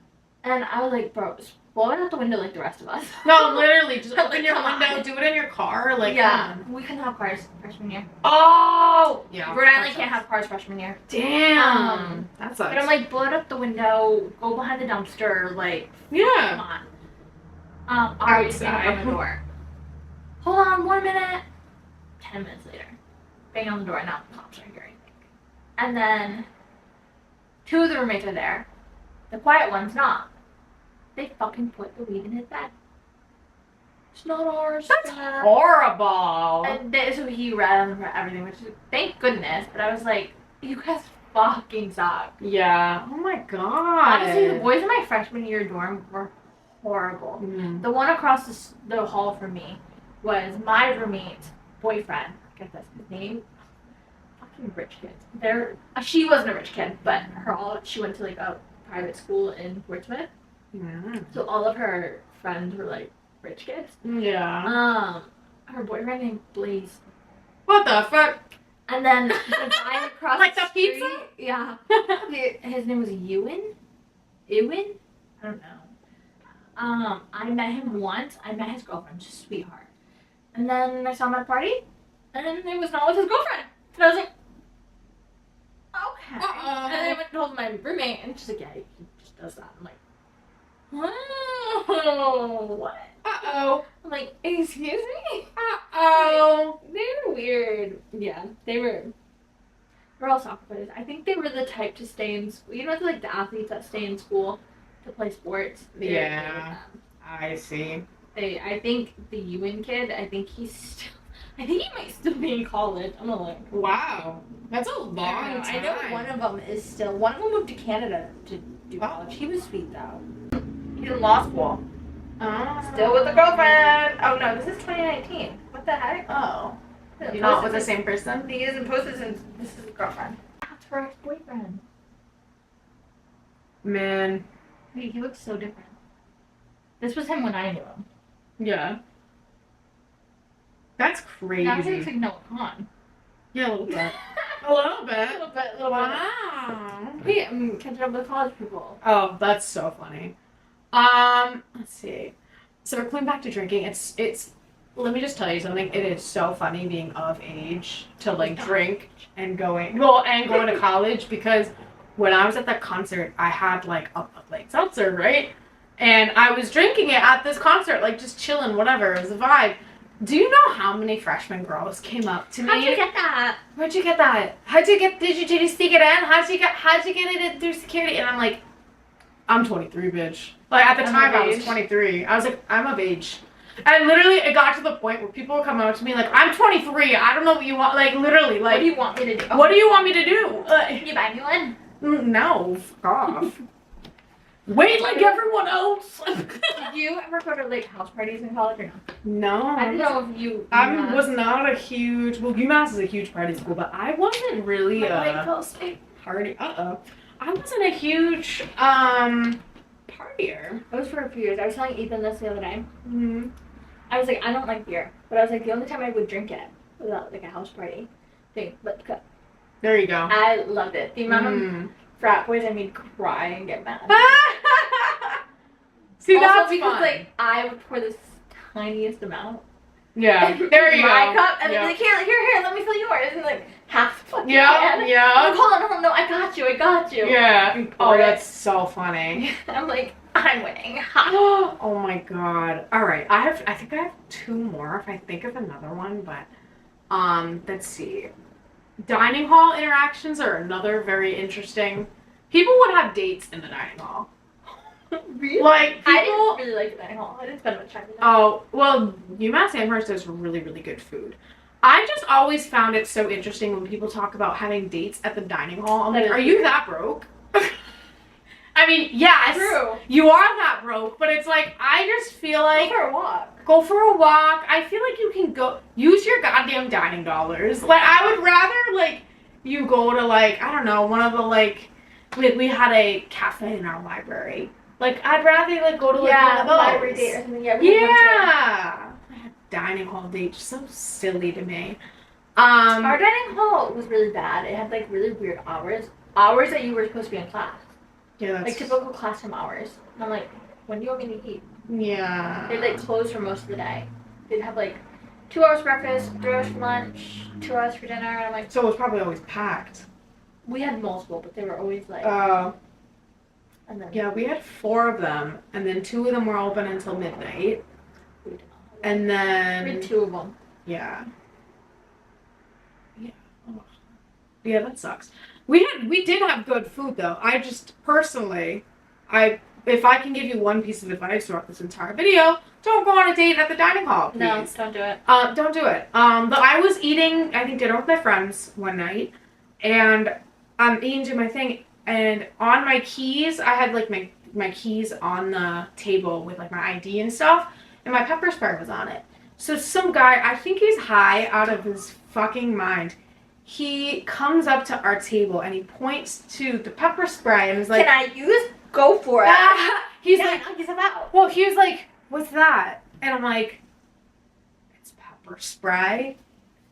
And I was like, bro, just blow it out the window like the rest of us. No, literally, just open like, your window, do it in your car, like, yeah. We couldn't have cars freshman year. Oh! Yeah. Rhode Island can't have cars freshman year. Damn. That sucks. But I'm like, blow it up the window, go behind the dumpster, like, yeah. come on. Obviously, on the door. Hold on 1 minute. 10 minutes later. Bang on the door, now the cops are here, I think. And then 2 of the roommates are there. The quiet one's not. They fucking put the weed in his bed. It's not ours. That's horrible. And so he read on everything, which is, thank goodness. But I was like, you guys fucking suck. Yeah. Oh my god. Honestly, the boys in my freshman year dorm were horrible. The one across the hall from me was my roommate's boyfriend. Get this, his name? Fucking rich kids. She wasn't a rich kid, but she went to like a private school in Portsmouth. Yeah. So all of her friends were like rich kids. Yeah. Her boyfriend named Blaze. What the fuck? And then the guy across like the street, pizza? Yeah. His name was Ewan? I don't know. I met him once. I met his girlfriend, just a sweetheart. And then I saw him at a party, and it was not with his girlfriend. And I was like, okay. And then I went and told my roommate, and she's like, yeah, he just does that. I'm like, oh, what? Uh-oh. I'm like, excuse me? Uh-oh. They were weird. Yeah, they were all soccer players. I think they were the type to stay in school. You know, like the athletes that stay in school to play sports? Yeah, I see. Hey, I think the Ewan kid, I think he might still be in college. I'm gonna look. Wow. That's a long time. I know one of them moved to Canada to do college. He was sweet though. He's in law school. Oh. Still with a girlfriend. Oh no, this is 2019. What the heck? Oh. You're not with the same person? He isn't posted since this is his girlfriend. That's her ex-boyfriend. Man. Wait, he looks so different. This was him when I knew him. Yeah. That's crazy. Now he looks like Noah Khan. Yeah, a little bit. A little bit. A little bit. Wow. Wait, I'm catching up with college people. Oh, that's so funny. Let's see. So we're going back to drinking. It's. Let me just tell you something. It is so funny being of age to like drink and going to college, because when I was at that concert, I had like a like seltzer, right? And I was drinking it at this concert, like just chilling, whatever. It was a vibe. Do you know how many freshman girls came up to me? How'd you get that? Where'd you get that? Did you sneak it in? How'd you get it in through security? And I'm like, I'm 23, bitch. Like at the time I was 23. I was like, I'm of age. And literally it got to the point where people were coming up to me like, I'm 23. I don't know what you want. Like literally, like. What do you want me to do? What do you want me to do? Can you buy me one? No, fuck off. Wait like everyone else. Did you ever go to like house parties in college or no? No. I don't know if you. I was not a huge. Well, UMass is a huge party school, but I wasn't really a party. I wasn't a huge partier. I was for a few years. I was telling Ethan this the other day. Mm-hmm. I was like, I don't like beer, but I was like, the only time I would drink it was at like a house party thing. But there you go. I loved it. The amount of frat boys I made cry and get mad. See, also, that's because fun. like I would pour this tiniest amount. Yeah, there you go. My cup, and then like, here, let me fill yours, and like half the fucking can. Yeah. I'm like, hold on, no, I got you. Yeah. Oh, that's so funny. I'm like, I'm winning. Oh my god. All right, I think I have two more if I think of another one, but let's see. Dining hall interactions are another very interesting. People would have dates in the dining hall. Really? Like people, I didn't really like the dining hall. I didn't spend much time in there. Oh, well, UMass Amherst does really, really good food. I just always found it so interesting when people talk about having dates at the dining hall. I'm like, are you that broke? I mean, yes, True. You are that broke, but it's like, I just feel like... Go for a walk. I feel like you can go... Use your goddamn dining dollars. Like, I would rather, like, you go to, like, I don't know, one of the, like... We had a cafe in our library. Like, I'd rather, like, go to, like, one of those. Library date or something. Yeah. Dining hall date, just so silly to me. Our dining hall was really bad. It had like really weird hours that you were supposed to be in class. Yeah, that's... like typical classroom hours. And I'm like, when do you want me to eat? Yeah. They'd like close for most of the day. They'd have like 2 hours for breakfast, 3 hours for lunch, 2 hours for dinner, and I'm like, so it was probably always packed. We had multiple, but they were always like. And then yeah, we had 4 of them, and then 2 of them were open until midnight. And then... We had 2 of them. Yeah. Yeah. Oh. Yeah, that sucks. We did have good food though. I just personally, if I can give you one piece of advice throughout this entire video, don't go on a date at the dining hall, please. No, don't do it. Don't do it. But I was eating, I think, dinner with my friends one night, and I'm eating to my thing, and on my keys, I had like my keys on the table with like my ID and stuff, and my pepper spray was on it. So some guy, I think he's high out of his fucking mind, he comes up to our table and he points to the pepper spray and is like, can I use? Go for it. He's yeah, like, he's about. well, he was like, what's that? And I'm like, it's pepper spray.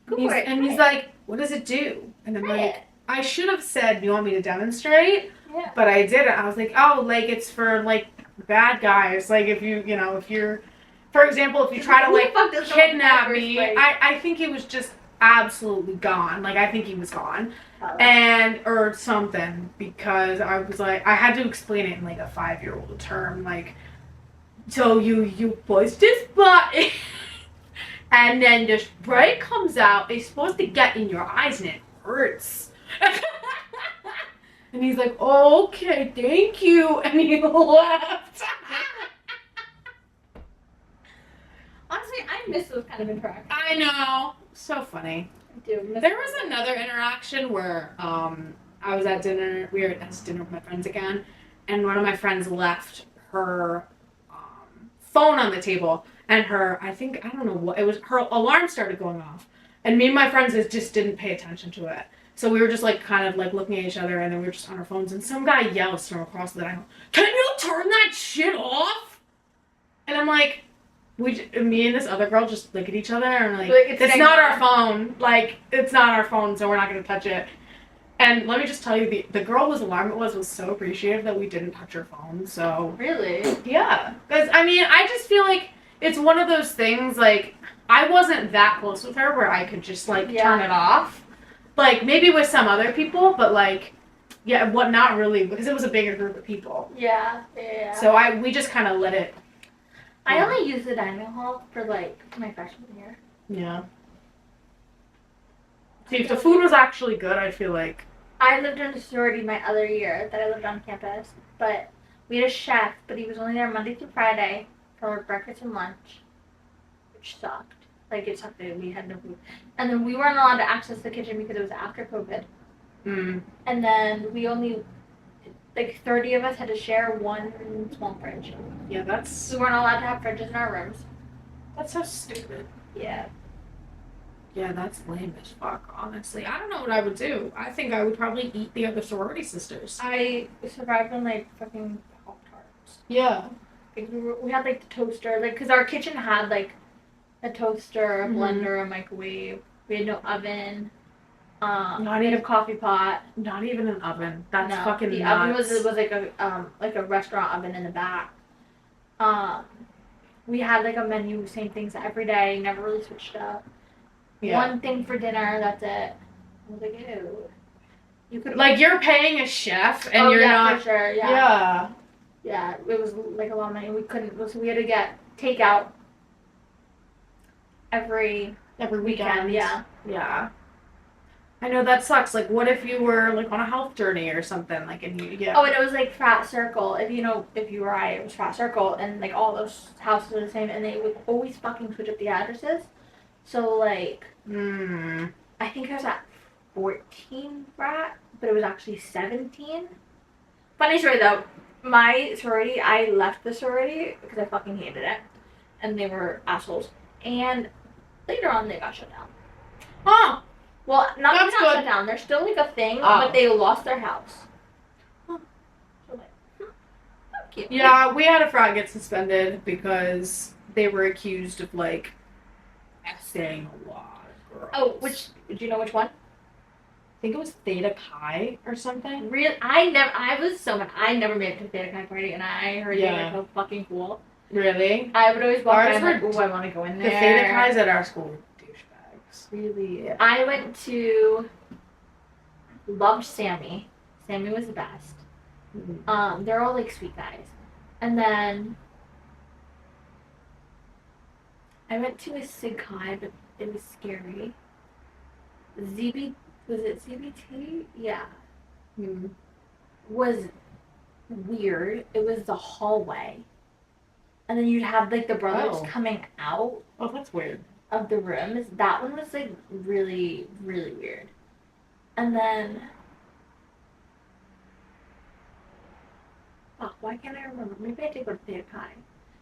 Go for it. And he's like, what does it do? And I'm like, I should have said, do you want me to demonstrate? Yeah. But I didn't. I was like, oh, like it's for like bad guys. Like if you're, for example, if you try to like kidnap me, I think he was just absolutely gone. Like I think he was gone. And or something, because I was like, I had to explain it in like a 5-year-old term, like, so you push this button and then the spray comes out. It's supposed to get in your eyes and it hurts. And he's like, okay, thank you, and he left. miss those kind of interactions. I know. So funny. I do miss There was another interaction where I was at dinner. We were at dinner with my friends again, and one of my friends left her phone on the table, and I don't know what it was. Her alarm started going off, and me and my friends just didn't pay attention to it. So we were just like kind of like looking at each other, and then we were just on our phones, and some guy yells from across the aisle, "Can you turn that shit off?" And I'm like, me and this other girl just look at each other and like, it's not our phone. Like, it's not our phone, so we're not going to touch it. And let me just tell you, the girl whose alarm it was so appreciative that we didn't touch her phone, so. Really? Yeah. Because, I mean, I just feel like it's one of those things, like, I wasn't that close with her where I could just, like, turn it off. Like, maybe with some other people, but, like, yeah, not really, because it was a bigger group of people. Yeah. So we just kind of let it. I only used the dining hall for, like, my freshman year. Yeah. See, if the food was actually good, I feel like. I lived in a sorority my other year that I lived on campus, but we had a chef, but he was only there Monday through Friday for breakfast and lunch, which sucked. Like, it sucked that we had no food. And then we weren't allowed to access the kitchen because it was after COVID. And then we only, like, 30 of us had to share one small fridge. Yeah, that's. We weren't allowed to have fridges in our rooms. That's so stupid. Yeah. Yeah, that's lame as fuck, honestly. I don't know what I would do. I think I would probably eat the other sorority sisters. I survived on, like, fucking Pop-Tarts. Yeah. Like, we had, like, the toaster, like, because our kitchen had, like, a toaster, a blender, a microwave. We had no oven. We had a coffee pot. Not even an oven. That's fucking the nuts. oven was like a restaurant oven in the back. We had, like, a menu, same things every day, never really switched up. Yeah. One thing for dinner, that's it. I was like, ew. You could, like, you're paying a chef and you're not. For sure, yeah. Yeah, it was like a lot of money. We couldn't, so we had to get takeout every weekend. Yeah. I know that sucks. Like, what if you were like on a health journey or something? Like, and you get. Oh, and it was like frat circle. If you were it was frat circle, and like all those houses are the same, and they would always fucking switch up the addresses. So, like, I think I was at 14 frat, but it was actually 17. Funny story, though. My sorority, I left the sorority because I fucking hated it. And they were assholes. And later on, they got shut down. Oh! Well, not shut down. They're still, like, a thing, but they lost their house. Huh. So, like, cute. Yeah, we had a frat get suspended because they were accused of, like, saying a lot of girls. Oh, do you know which one? I think it was Theta Chi or something. Really? I never made it to Theta Chi party, and I heard they were so fucking cool. Really? I would always walk around like, I want to go in there. The Theta Chi's at our school were douchebags. Really? Yeah. I went to, loved Sammy. Sammy was the best. They're all, like, sweet guys. And then I went to a Sig Chi, but it was scary. Was it ZBT? Yeah. Was weird. It was the hallway. And then you'd have, like, the brothers coming out. Oh, that's weird. Of the rooms. That one was, like, really, really weird. And then... Oh, why can't I remember? Maybe I did go to Theta Chi.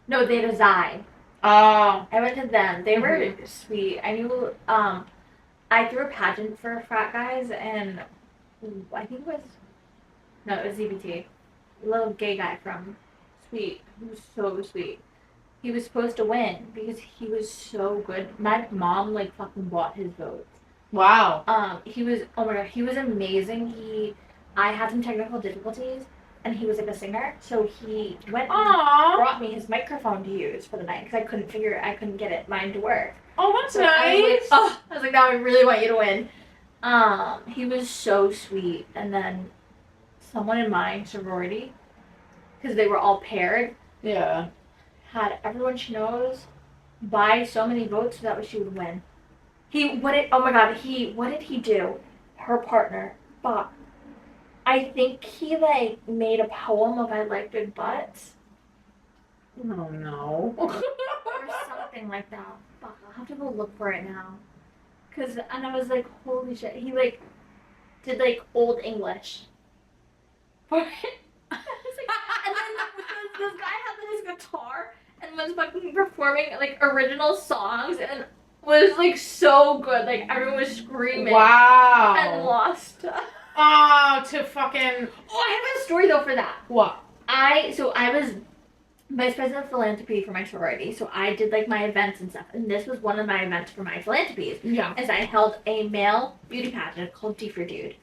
No, Theta Xi. Oh. I went to them. They were sweet. I knew, I threw a pageant for frat guys, and I think it was ZBT. A little gay guy from Sweet, who was so sweet. He was supposed to win because he was so good. My mom, like, fucking bought his vote. Wow. He was amazing. I had some technical difficulties, and he was, like, a singer, so he went and brought me his microphone to use for the night because I couldn't get mine to work. Oh, that's nice. I was like, now I really want you to win. He was so sweet. And then someone in my sorority, because they were all paired, had everyone she knows buy so many votes so that way she would win. What did he do? Her partner, Bob. I think he, like, made a poem of I like big butts. Oh, no. Or something like that. Fuck. have to go look for it now. And I was like, holy shit. He like did like old English for it. I was like, and then this guy had his guitar and was fucking performing like original songs and was like so good. Like everyone was screaming. Wow. And lost. Oh, to fucking. Oh, I have a story though for that. What? I was vice president of philanthropy for my sorority, so I did like my events and stuff, and this was one of my events for my philanthropies. Yeah. As I held a male beauty pageant called D for Dude.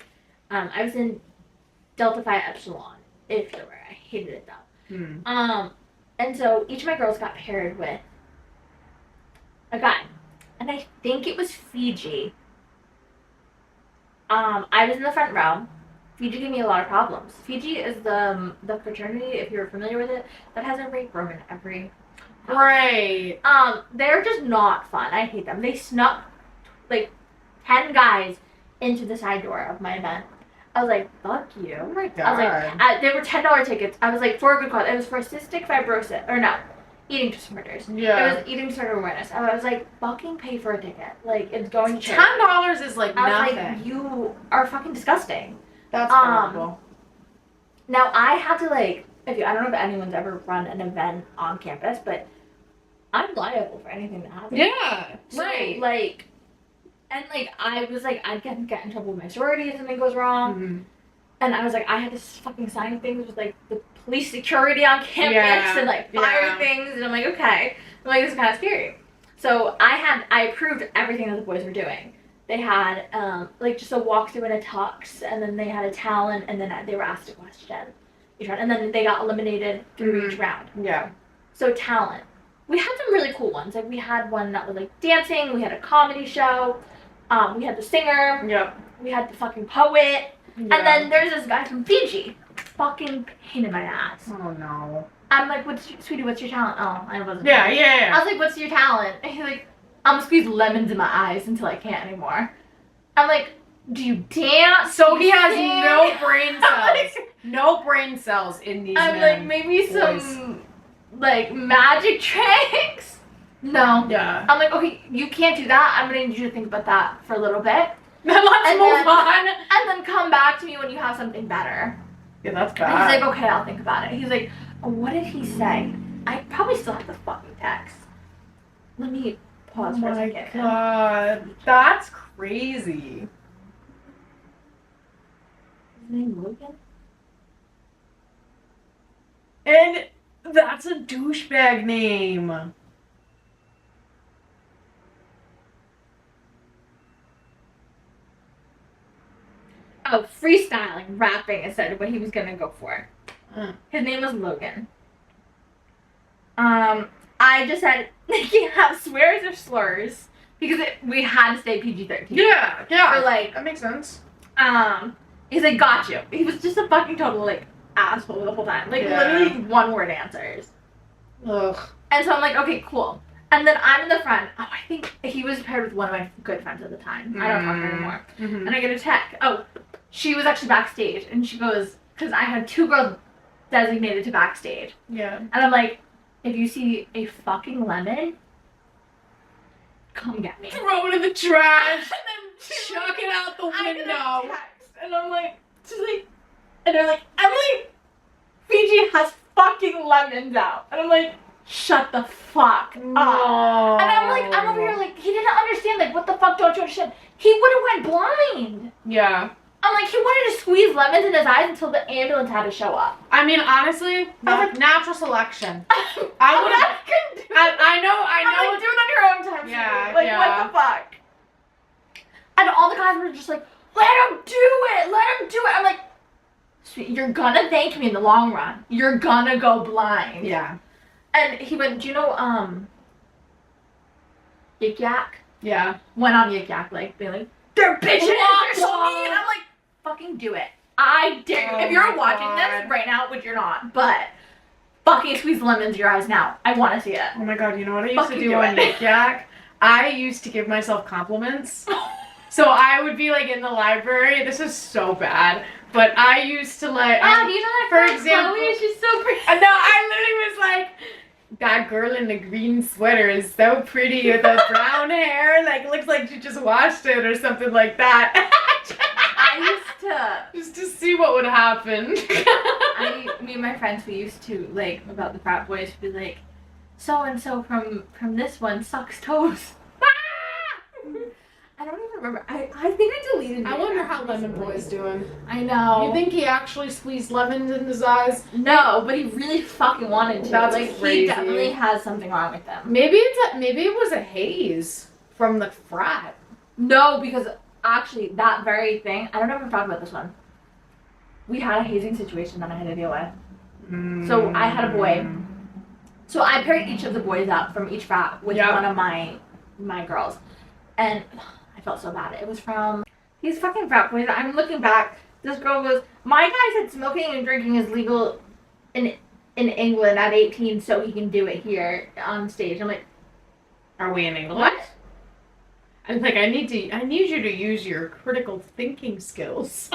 I was in Delta Phi Epsilon, if you're aware. I hated it though. And so each of my girls got paired with a guy, and I think it was Fiji. I was in the front row. Fiji gave me a lot of problems. Fiji is the fraternity, if you're familiar with it, that has a rape room in every house. Right. They're just not fun. I hate them. They snuck like 10 guys into the side door of my event. I was like, fuck you. Oh my God. I was like, they were $10 tickets. I was like, for a good cause. It was for cystic fibrosis, or no, eating disorders. Yeah. It was eating disorder awareness. I was like, fucking pay for a ticket. Like, it's going to charity. $10 is like nothing. I was like, you are fucking disgusting. That's horrible. Now I had to like, I don't know if anyone's ever run an event on campus, but I'm liable for anything that happens. Yeah. So, right. Like, and like I was like, I'd get in trouble with my sorority if something goes wrong. Mm-hmm. And I was like, I had to fucking sign things with like the police security on campus and like fire things, and I'm like, okay. I'm like, this is kind of scary. So I approved everything that the boys were doing. They had like just a walkthrough and a tux, and then they had a talent, and then they were asked a question each round, and then they got eliminated through each round. Yeah. So talent, we had some really cool ones. Like we had one that was like dancing. We had a comedy show. We had the singer. Yep. We had the fucking poet. Yeah. And then there's this guy from Fiji. Fucking pain in my ass. Oh no. I'm like, sweetie, what's your talent? Oh, I wasn't. Yeah. I was like, what's your talent? And he's like, I'm gonna squeeze lemons in my eyes until I can't anymore. I'm like, do you dance? So he has sing? no brain cells. No brain cells in these I'm men. like, maybe some like magic tricks? No. Yeah. I'm like, okay, you can't do that. I'm gonna need you to think about that for a little bit. Then let's move on. And then come back to me when you have something better. Yeah, that's And bad. he's like, okay, I'll think about it. He's like, oh, what did he say? I probably still have the fucking text. Let me pause for a second. Oh my God. That's crazy. His name Logan? And that's a douchebag name. Oh, freestyling, rapping instead of what he was gonna go for. His name was Logan. I just said they can't have swears or slurs because we had to stay PG-13. Yeah. Or like, that makes sense. he's like, got you. He was just a fucking total like asshole the whole time. Like literally one word answers. Ugh. And so I'm like, okay, cool. And then I'm in the front. Oh, I think he was paired with one of my good friends at the time. I don't talk to her anymore. Mm-hmm. And I get a text. Oh, she was actually backstage, and she goes, because I had 2 girls designated to backstage. Yeah. And I'm like, if you see a fucking lemon, come get me. Throw it in the trash. And then Chuck it out the window. Text, and I'm like, she's like, and they're like, Emily, Fiji has fucking lemons out. And I'm like, shut the fuck up. No. And I'm like, I'm over here like, he didn't understand. Like, what the fuck don't you understand? He would have went blind. Yeah. I'm like, he wanted to squeeze lemons in his eyes until the ambulance had to show up. I mean, honestly, like, natural selection. I know. I'm like, do it on your own time. Yeah, Like, what the fuck? And all the guys were just like, let him do it. Let him do it. I'm like, sweet, you're gonna thank me in the long run. You're gonna go blind. Yeah. And he went, do you know, Yik Yak? Yeah. Went on Yik Yak, like, being like, they're bitches, they're so mean. And I'm like, fucking do it. I dare you. Oh If you're my watching God. this right now, which you're not, but fucking squeeze lemons in your eyes now. I want to see it. Oh my God, you know what I used Fucking to do do on it. Yik Yak? I used to give myself compliments. So I would be like in the library. This is so bad. But I used to like... Do you know that for girl, example... Chloe? She's so pretty. No, I literally was like... that girl in the green sweater is so pretty with the brown hair. Like, looks like she just washed it or something like that. I used to... Just to see what would happen. Me and my friends, we used to, like, about the frat boys, be like, so-and-so from this one sucks toes. I don't even remember. I think I deleted it. I wonder how Lemon Boy's doing. I know. You think he actually squeezed lemons in his eyes? No, but he really fucking wanted to. That's like, crazy. He definitely has something wrong with them. Maybe it was a haze from the frat. No, because actually that very thing, I don't know if I've talked about this one. We had a hazing situation that I had to deal with. So I had a boy. So I paired each of the boys up from each frat with one of my girls. And I felt so bad. It was from these fucking frat boys. I'm looking back. This girl goes, my guy said smoking and drinking is legal in England at 18, so he can do it here on stage. I'm like, are we in England? what? I'm like, I need you to use your critical thinking skills.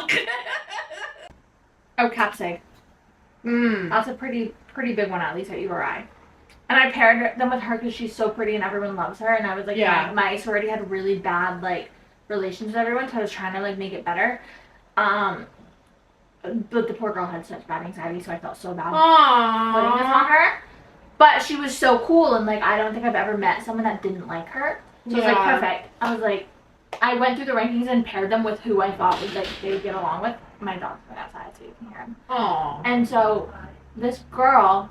Oh, Capsig. That's a pretty big one, at least at URI. And I paired them with her because she's so pretty and everyone loves her. And I was like, my sorority had really bad, like, relations with everyone, so I was trying to, like, make it better. But the poor girl had such bad anxiety, so I felt so bad putting this on her. But she was so cool, and, like, I don't think I've ever met someone that didn't like her. So it was, like, perfect. I was like, I went through the rankings and paired them with who I thought would, like, they would get along with. My dog's going outside, so you can hear him. Aww. And so this girl,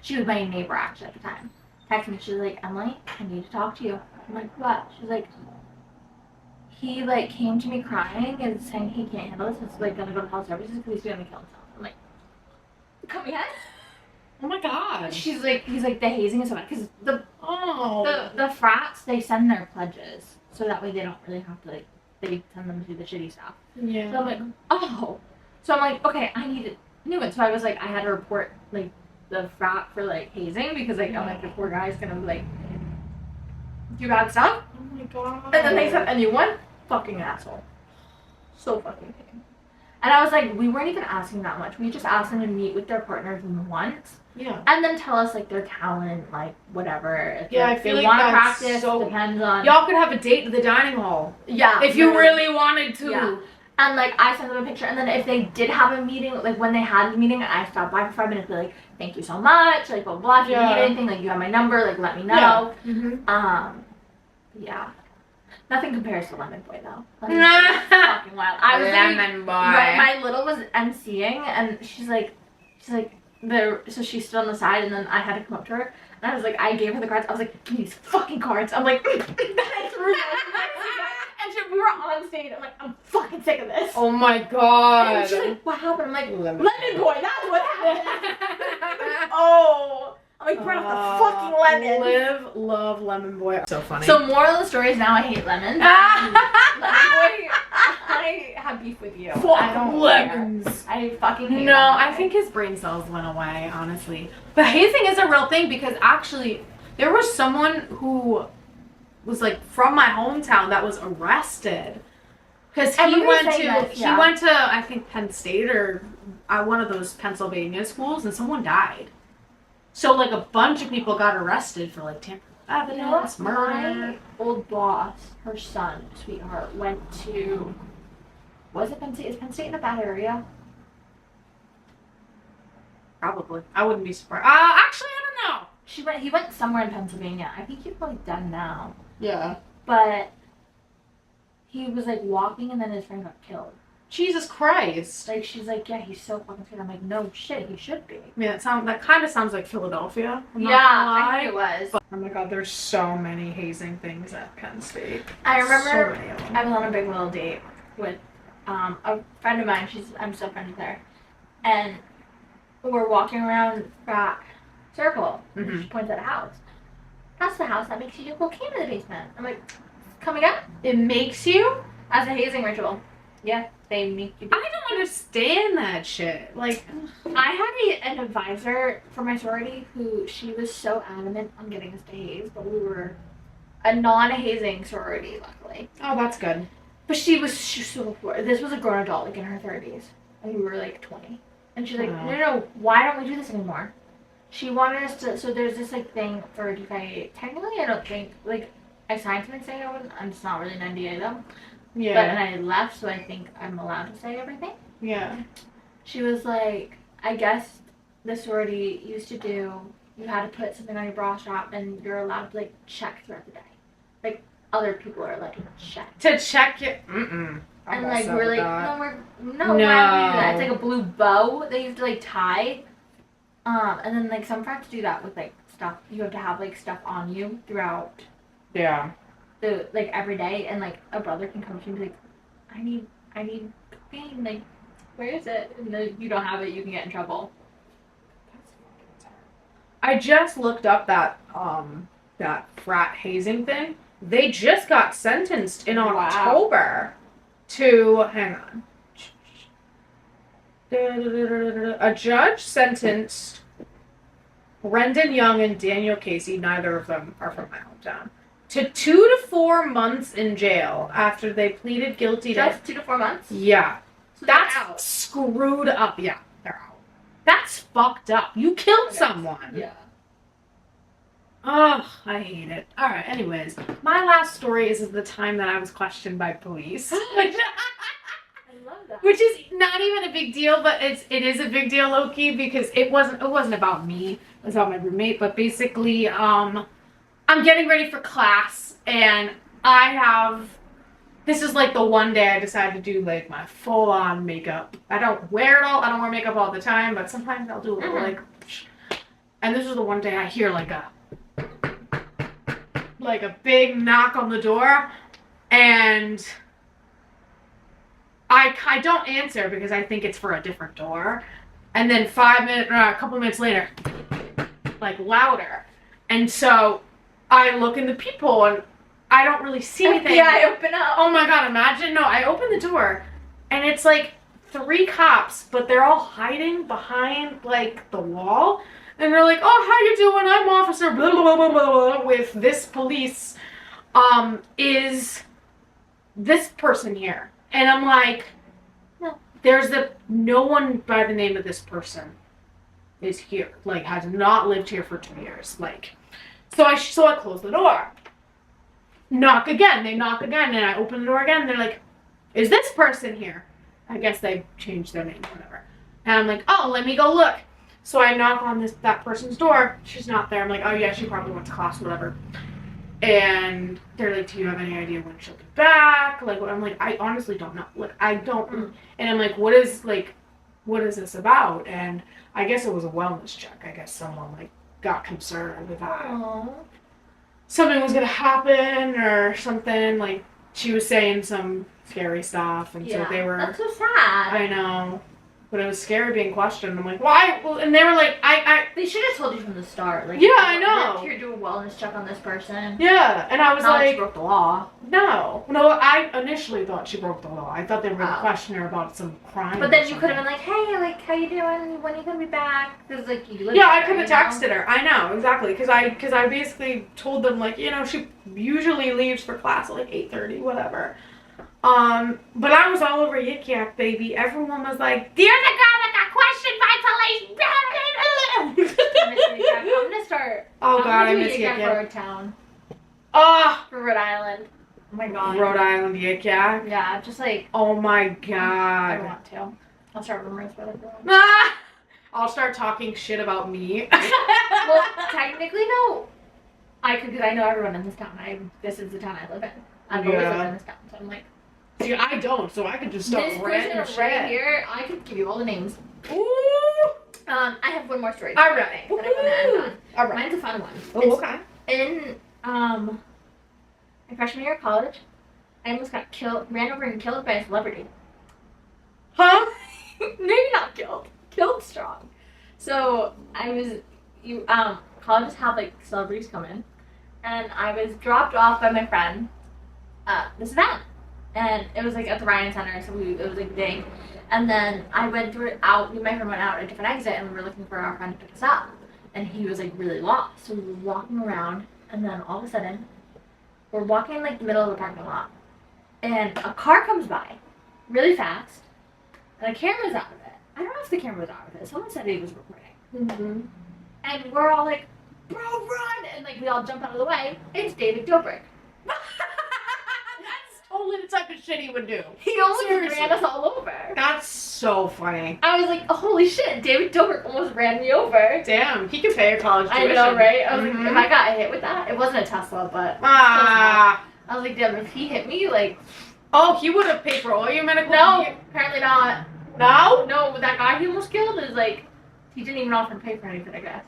she was my neighbor actually at the time, texted me. She's like, Emily, I need to talk to you. I'm like, what? She's like, he, like, came to me crying and saying he can't handle this. It's, like, gonna go to health services because he's gonna kill himself. I'm like, come again? Oh my god. She's like, he's like, the hazing is so bad because the frats, they send their pledges so that way they don't really have to, like, they send them to do the shitty stuff. Yeah. So I'm like, oh. So I'm like, okay, I need a new one. So I was like, I had to report, like, the frat for, like, hazing because, like, I'm like, the poor guy's gonna, like, do bad stuff. Oh my god. And then they sent a new one. Fucking asshole. So fucking pain. And I was like, we weren't even asking that much. We just asked them to meet with their partners once. Yeah. And then tell us, like, their talent, like, whatever. If I they feel like want to that's practice, so... depends on... Y'all could have a date at the dining hall. Yeah. If you really wanted to. Yeah. And, like, I sent them a picture. And then if they did have a meeting, like, when they had the meeting, I stopped by for 5 minutes, be like, thank you so much, like, blah, blah, blah. If you need anything, like, you have my number, like, let me know. Yeah. Yeah. Nothing compares to Lemon Boy, though. Lemon Boy is fucking wild. I was Lemon Boy. My little was emceeing, and she's like, so she stood on the side, and then I had to come up to her, and I was like, I gave her the cards. I was like, give me these fucking cards. I'm like, and I threw them. And we were on stage. I'm like, I'm fucking sick of this. Oh my god. And she's like, what happened? I'm like, Lemon Boy, that's what happened. Oh. I'm like, burn off the fucking lemon. Love Lemon Boy. So funny. So moral of the story is now I hate lemons. Lemon Boy, I have beef with you. I don't lemons. Care. I fucking hate No, lemon. I think his brain cells went away, honestly. But hazing is a real thing because actually there was someone who was like from my hometown that was arrested. Because he went to I think Penn State or one of those Pennsylvania schools and someone died. So, like, a bunch of people got arrested for, like, tampering with evidence, murder. My old boss, her son, sweetheart, went to... Was it Penn State? Is Penn State in a bad area? Probably. I wouldn't be surprised. Actually, I don't know. He went somewhere in Pennsylvania. I think he's probably done now. Yeah. But he was, like, walking and then his friend got killed. Jesus Christ. Like, she's like, yeah, he's so fucking scared. I'm like, no shit, he should be. Yeah, that kind of sounds like Philadelphia. I think it was. But, oh my god, there's so many hazing things at Penn State. I remember so many of them. I was on a big little date with a friend of mine. I'm still friends with her. And we're walking around back circle. And she points at a house. That's the house that makes you do cocaine in the basement. I'm like, come again? It makes you? As a hazing ritual. Yeah, they make you do. I don't understand that shit. Like, I had an advisor for my sorority who she was so adamant on getting us to haze, but we were a non-hazing sorority, luckily. oh, that's good. But she was so poor. This was a grown adult, like in her 30s, and we were like 20. And she's like, no, why don't we do this anymore? she wanted us to, so there's this like thing for DeFi. Technically, I don't think, like, I signed something saying I wouldn't, I'm just not really an NDA though. Yeah. But, and I left, so I think I'm allowed to say everything. Yeah. She was like, I guess the sorority used to do, you had to put something on your bra strap and you're allowed to like check throughout the day. Like, other people are allowed to check. To check it. And like, we're like, no, why would we do No. that? It's like a blue bow that you have to like tie. And then like some friends do that with like stuff. You have to have like stuff on you throughout. Yeah. The like every day, and like a brother can come to you and be like, I need cocaine. Like, where is it? And then you don't have it, you can get in trouble. I just looked up that frat hazing thing. They just got sentenced in October to, hang on. A judge sentenced Brendan Young and Daniel Casey, neither of them are from my hometown, to 2 to 4 months in jail after they pleaded guilty to... Just 2 to 4 months? Yeah. So that's out. Screwed up. Yeah, they're out. That's fucked up. You killed someone. Yeah. Oh, I hate it. Alright, anyways. My last story is the time that I was questioned by police. I love that. Which is not even a big deal, but it is a big deal, low-key, because it wasn't about me. It was about my roommate. But basically, I'm getting ready for class, and this is like the one day I decided to do like my full-on makeup. I don't wear makeup all the time, but sometimes I'll do a little like, and this is the one day I hear like a big knock on the door, and I don't answer because I think it's for a different door. And then a couple minutes later, like louder. And so I look in the peephole and I don't really see anything. Yeah, I open up. Oh my God, imagine. No, I open the door and it's like 3 cops, but they're all hiding behind like the wall. And they're like, oh, how you doing? I'm officer blah, blah, blah, blah, blah, with this police. Is this person here? And I'm like, no. No one by the name of this person is here. Like, has not lived here for 2 years. Like, so I close the door. Knock again. They knock again, and I open the door again. And they're like, is this person here? I guess they changed their name, whatever. And I'm like, oh, let me go look. So I knock on that person's door. She's not there. I'm like, oh yeah, she probably went to class, whatever. And they're like, do you have any idea when she'll be back? Like, I'm like, I honestly don't know. Like, I don't. And I'm like, what is this about? And I guess it was a wellness check. I guess someone like got concerned that something was gonna happen or something. Like, she was saying some scary stuff, and so they were. That's so sad. I know. But it was scary being questioned. I'm like, why? Well, and they were like, They should have told you from the start. Like, yeah, I know. Here, do a wellness check on this person. Yeah, and I was Not like, she broke the law. No, I initially thought she broke the law. I thought they were going to question her about some crime. But then you could have been like, hey, like, how you doing? When are you gonna be back? Because like you live. Yeah, I could have texted her. I know exactly because I basically told them like, she usually leaves for class at like 8:30, whatever. But I was all over Yik Yak, baby. Everyone was like, "You're the girl that got questioned by police." I'm gonna start. Oh God, I miss Yik Yak. For a town. For Rhode Island. Oh my God. Rhode Island Yik Yak. Yeah, just like. Oh my God. I want to. I'll start rumors about it. I'll start talking shit about me. Well, technically, no. I could, because I know everyone in this town. This is the town I live in. I've always lived in this town, so I'm like. See, I don't, so I could just start ranting this person right here, I could give you all the names. Ooh. I have one more story. All right. That I want to end on. All right. Mine's a fun one. Oh, okay. In my freshman year of college, I almost got ran over and killed by a celebrity. Huh? Maybe not killed. Killed strong. So colleges have like celebrities come in, and I was dropped off by my friend. This event. And it was like at the Ryan Center, so it was like a day. And then I went through me and my friend went out a different exit, and we were looking for our friend to pick us up. And he was like really lost. So we were walking around, and then all of a sudden, we're walking in like the middle of the parking lot. And a car comes by really fast, and the camera's out of it. I don't know if the camera was out of it. Someone said he was recording. And we're all like, bro, run! And like we all jump out of the way. It's David Dobrik. That's totally the type of shit he would do. He almost Seriously. ran us all over. That's so funny. I was like, holy shit, David Dobrik almost ran me over. Damn, he could pay your college tuition. I know, right? I was like, if I got hit with that, it wasn't a Tesla, but Ah. I was like, damn, if he hit me, like, Oh, he would have paid for all your medical. no, apparently not. No? No, that guy he almost killed is like, he didn't even offer to pay for anything, I guess.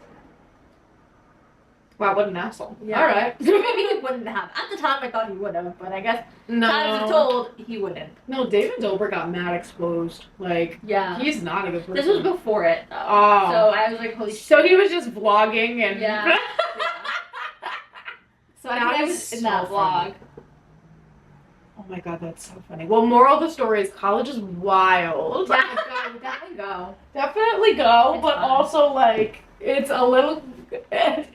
Wow, what an asshole. Yeah. All right. Maybe he wouldn't have. At the time, I thought he would have, but I guess No. times have told he wouldn't. No, David Dobrik got mad exposed. Like, Yeah. he's not a good person. This was before it, though. Oh. So I was like, holy shit. So he was just vlogging and. Yeah. So I That think I is was in so that funny. vlog. Oh my god, that's so funny. Well, moral of the story is college is wild. Yeah, we definitely go. Definitely go, It's but fun. also like it's a little at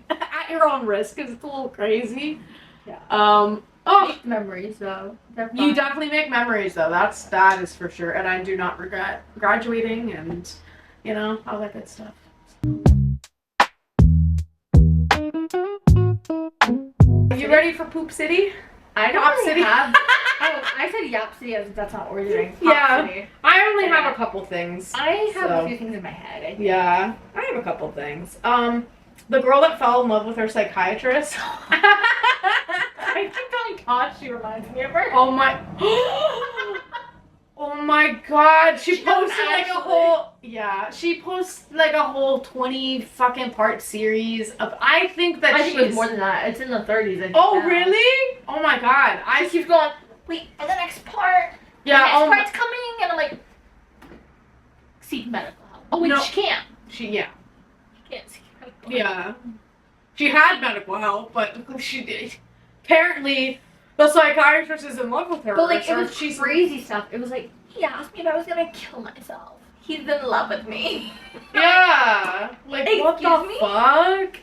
your own risk because it's a little crazy. Yeah. Oh, Make memories, though. They're you fun. definitely make memories though. That is for sure, and I do not regret graduating and all that good stuff. Are you ready for Poop City? I don't Pop really City? have. Oh, I said Yap City as if that's not ordering. Pop Yeah. City. I only have Okay. a couple things. I have So. a few things in my head. I think. Yeah, I have a couple things. The girl that fell in love with her psychiatrist. I keep telling Todd she reminds me of her. Oh my. Oh my god. She She knows posted like a actually. whole. Yeah, she posted like a whole 20 fucking part series of. I think that I think she's. it was more than that. It's in the 30s. I think Oh now. really? Oh my god. She keeps going, wait, and the next part. Yeah. The next Oh my. part's coming, and I'm like, seek medical help. Oh wait, No. she can't. She She can't seek medical help. Yeah. She had medical help, but she did. Apparently, the psychiatrist is in love with her. But like, it or was crazy stuff. It was like, he asked me if I was gonna kill myself. He's in love with me. Yeah. Like, what the Excuse me? fuck?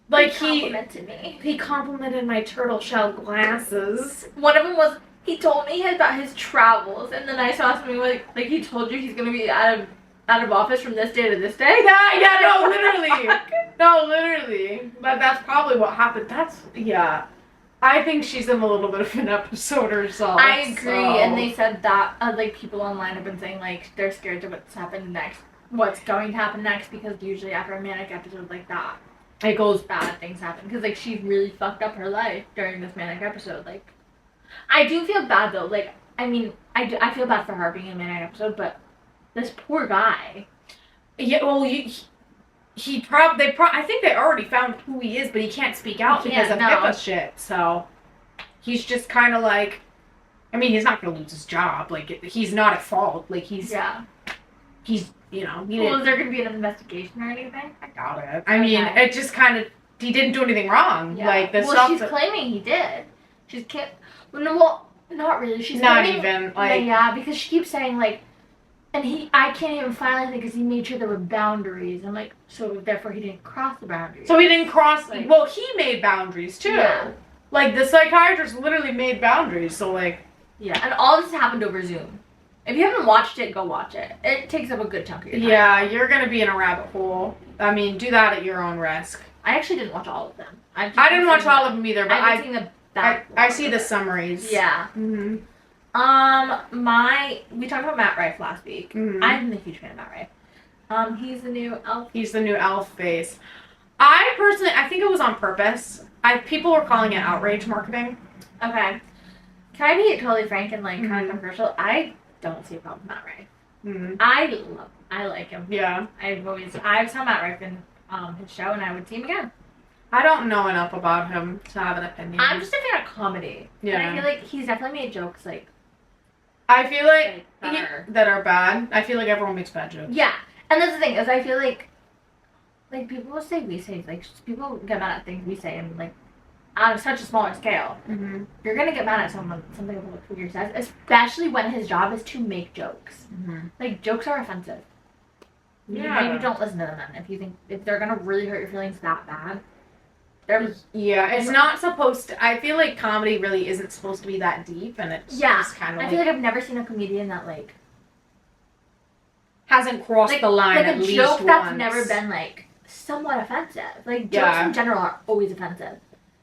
Like, He complimented me. he complimented my turtle shell glasses. One of them was, he told me about his travels, and then I saw something like he told you he's gonna be out of office from this day to this day. Yeah, no, literally. No, literally. But that's probably what happened. Yeah. I think she's in a little bit of an episode herself. I agree, so. and they said that like people online have been saying like they're scared of what's going to happen next, because usually after a manic episode like that, It goes. bad things happen, because like she really fucked up her life during this manic episode. Like, I do feel bad though. Like, I mean, I feel bad for her being in a manic episode, but this poor guy. Yeah, well, I think they already found who he is, but he can't speak out because of HIPAA shit. So he's just kind of like, I mean, he's not gonna lose his job. Like, he's not at fault. Like, he's Yeah. Well, Is there gonna be an investigation or anything? I doubt it. I mean, Okay. it just kind of, he didn't do anything wrong. Yeah. Like, the well, stuff she's that, claiming he did. She's can't. Well, not really. She's not claiming, even, like, yeah, because she keeps saying like, and I can't even file anything because he made sure there were boundaries. I'm like, so therefore he didn't cross the boundaries. so he didn't cross, Like- well, he made boundaries, too. Yeah. Like, the psychiatrist literally made boundaries, so, like, Yeah, and all this happened over Zoom. If you haven't watched it, go watch it. It takes up a good chunk of your time. yeah, you're gonna be in a rabbit hole. I mean, do that at your own risk. I actually didn't watch all of them. I didn't watch all of them either, but I've seen the back I see the summaries. Yeah. Mm-hmm. We talked about Matt Rife last week. Mhm. I'm a huge fan of Matt Rife. He's the new elf. He's the new elf face. I think it was on purpose. People were calling it outrage marketing. Okay. Can I be totally frank and like kind Mhm. of controversial? I don't see a problem with Matt Rife. Mm-hmm. I like him. Yeah. I saw Matt Rife in his show, and I would see him again. I don't know enough about him to have an opinion. I'm just a fan of comedy. Yeah. And I feel like he's definitely made jokes like I feel like better. that are bad. I feel like everyone makes bad jokes. Yeah, and that's the thing is I feel like people will say we say like people get mad at things we say and like on such a smaller scale. Mm-hmm. You're gonna get mad at something a public figure says, especially when his job is to make jokes. Mm-hmm. Like jokes are offensive. Yeah. Maybe don't listen to them then if they're gonna really hurt your feelings that bad. Yeah, it's not supposed to. I feel like comedy really isn't supposed to be that deep, and it's just kind of I like, feel like I've never seen a comedian that like hasn't crossed the line like at a least joke that's once. never been like somewhat offensive. Like, jokes Yeah. in general are always offensive.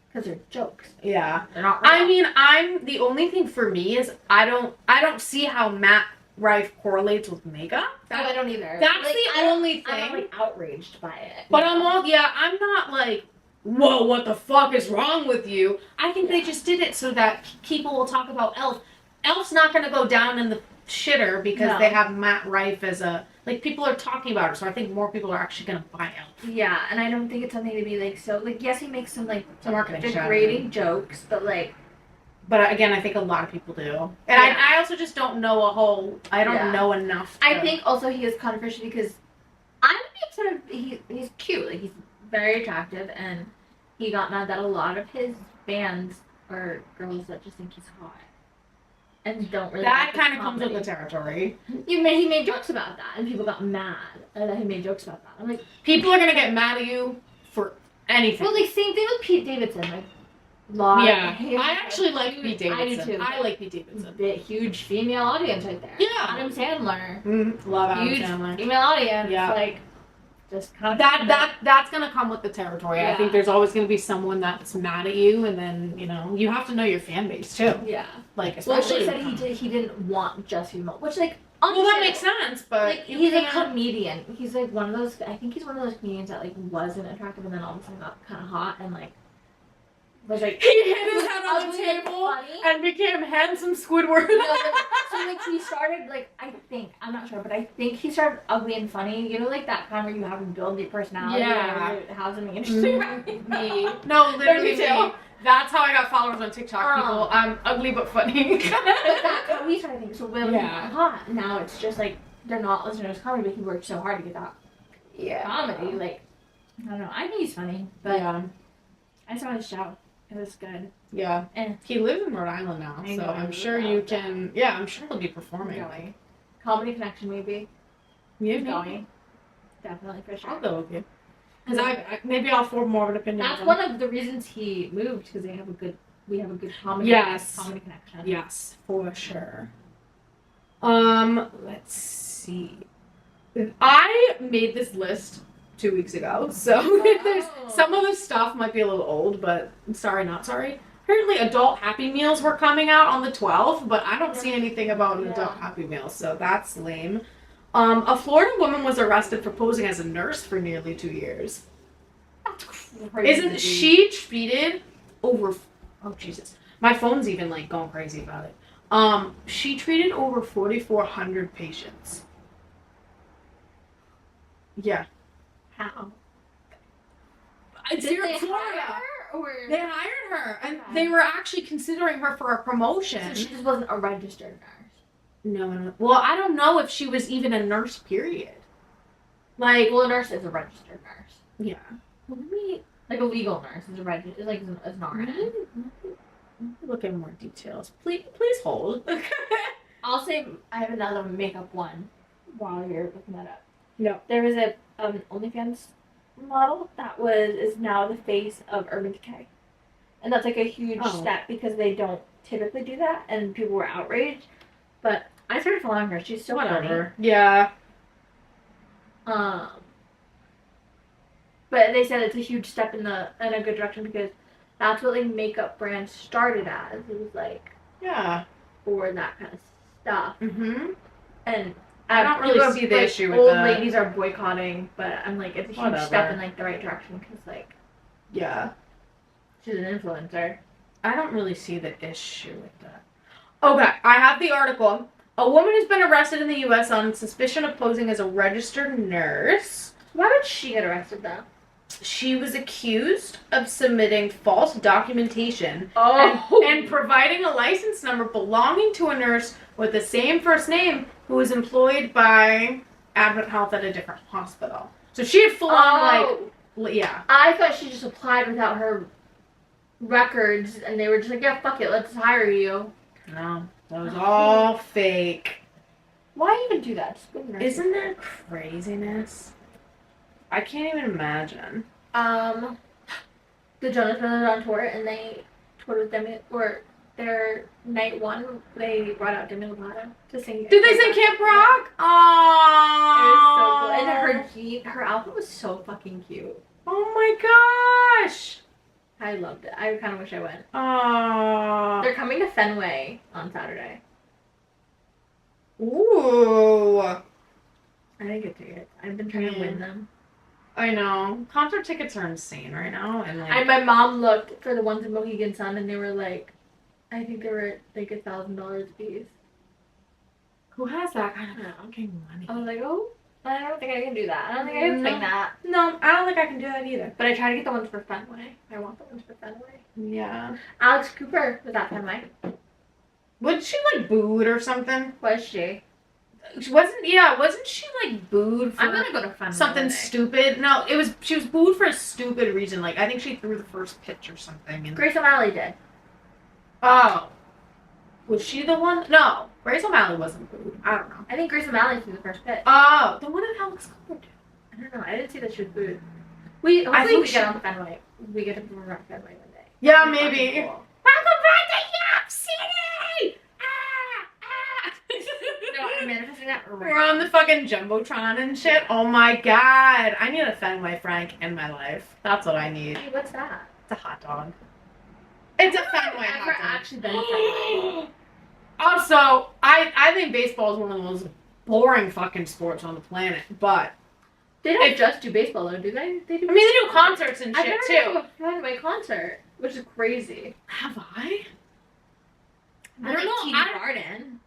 Because they're jokes. Yeah. They're not real. I mean, the only thing for me is I don't see how Matt Rife correlates with makeup. I don't either. That's like, the only thing. I'm not, like, outraged by it. But I'm not like, whoa, what the fuck is wrong with you? I think they just did it so that people will talk about Elf. Elf's not going to go down in the shitter because they have Matt Rife as a, like, people are talking about it, so I think more people are actually going to buy Elf. Yeah, and I don't think it's something to be, like, so, like, yes, he makes some, like, marketing degrading jokes, but, like... But, again, I think a lot of people do. And I also just don't know I don't know enough. I think also he is controversial because I would be upset if he's cute, like, he's very attractive, and he got mad that a lot of his fans are girls that just think he's hot. And don't really. That kind of comes with the territory. He made jokes about that, and people got mad that he made jokes about that. I'm like, people are gonna get mad at you for anything. Well, like same thing with Pete Davidson, like. I actually like Pete Davidson. I do too. I like Pete Davidson. Huge female audience right there. Yeah. Adam Sandler. Love Adam Huge Sandler. Female audience. Yeah. Like, just kind of. That's gonna come with the territory. Yeah. I think there's always gonna be someone that's mad at you, and then you have to know your fan base too. Yeah. Like especially. Well, they said he didn't want just female, which like. Well, that makes sense, but like, he's a comedian. He's like one of those. I think he's one of those comedians that like wasn't attractive, and then all of a sudden got kind of hot and like. Was like he hit his head on the table and became handsome Squidward. So like he started like I'm not sure, but I think he started ugly and funny. You know, like that kind where you have to build your personality. Yeah. And have something interesting about me. No, literally me. That's how I got followers on TikTok. People, I'm ugly but funny. But that's how we started thinking. So when we got hot, now it's just like they're not listening to his comedy, but he worked so hard to get that comedy. Like I don't know. I think he's funny, but I saw his show. It was good. Yeah. And he lives in Rhode Island now, so I'm sure you can. Yeah, I'm sure he'll be performing. Like Comedy Connection, maybe. Yeah, going. Definitely for sure. I'll go with you. Because maybe I'll form more of an opinion. That's one of the reasons he moved because we have a good comedy. Comedy Connection. Yes, for sure. Let's see. I made this list 2 weeks ago, so there's some of the stuff might be a little old, but sorry, not sorry. Apparently, adult Happy Meals were coming out on the 12th, but I don't see anything about an adult Happy Meal, so that's lame. A Florida woman was arrested for posing as a nurse for nearly 2 years. That's crazy. Isn't she treated over? Oh Jesus, my phone's even like going crazy about it. She treated over 4,400 patients. Yeah. How? It's Did they Florida. hire her, or They hired her, and they were actually considering her for a promotion. So she just wasn't a registered nurse. No. Well, I don't know if she was even a nurse. Period. Like, well, a nurse is a registered nurse. Yeah. Well, like a legal nurse is a registered. Like an RN. Let me look at more details. Please hold. I'll say I have another makeup one while you're looking that up. No. There was a OnlyFans model that is now the face of Urban Decay, and that's like a huge step because they don't typically do that, and people were outraged. But I started following her. She's so funny. Yeah. But they said it's a huge step in a good direction because that's what like makeup brands started as. It was like for that kind of stuff. Mm-hmm. And I don't really see the issue with old that. ladies are boycotting, but I'm like, it's a huge step in like the right direction because like, she's an influencer. I don't really see the issue with that. Okay, I have the article. A woman has been arrested in the U.S. on suspicion of posing as a registered nurse. Why would she get arrested though? She was accused of submitting false documentation and providing a license number belonging to a nurse with the same first name who was employed by Advent Health at a different hospital. So she had full on I thought she just applied without her records and they were just like, yeah, fuck it, let's hire you. No, that was all fake. Why even do that? Isn't that craziness? I can't even imagine. The Jonas Brothers on tour and they toured with them, or their night one, they brought out Demi Lovato to sing. Did they sing Camp Rock? It was so Oh. cool. And her outfit was so fucking cute. Oh my gosh. I loved it. I kind of wish I went. Oh. They're coming to Fenway on Saturday. Ooh. I didn't get tickets. I've been trying to win them. I know. Concert tickets are insane right now. And my mom looked for the ones in Mohegan Sun and they were like, I think they were like $1,000 a piece. Who has that kind of fucking money? I was like, oh, I don't think I can do that. I don't think I can sing that. No, I don't think I can do that either. But I try to get the ones for Fenway. I want the ones for Fenway. Yeah. Alex Cooper was at Fenway. Wasn't she like booed or something? Was she? Wasn't she like booed for I'm gonna go to Fenway something stupid? No, she was booed for a stupid reason. Like I think she threw the first pitch or something. And Grace O'Malley did. oh. Was she the one? No. Grace O'Malley wasn't booed. I don't know. I think Grace O'Malley threw the first pitch. Oh, the one that Alex Cooper did. I don't know. I didn't see that she was booed. Hopefully we get on Fenway. We get to run Fenway one day. Yeah, maybe. Cool. Welcome back to Yap City! No, I'm manifesting that right. We're on the fucking Jumbotron and shit. Oh my god. I need a Fenway Frank in my life. That's what I need. Hey, what's that? It's a hot dog. It's a Fenway I've never hot dog. actually been to Fenway. Also, I think baseball is one of the most boring fucking sports on the planet, but They don't just do baseball though, do they? They do. I mean, they do concerts and I've shit never too. been to a Fenway concert, which is crazy. Have I? I don't know. TD Garden.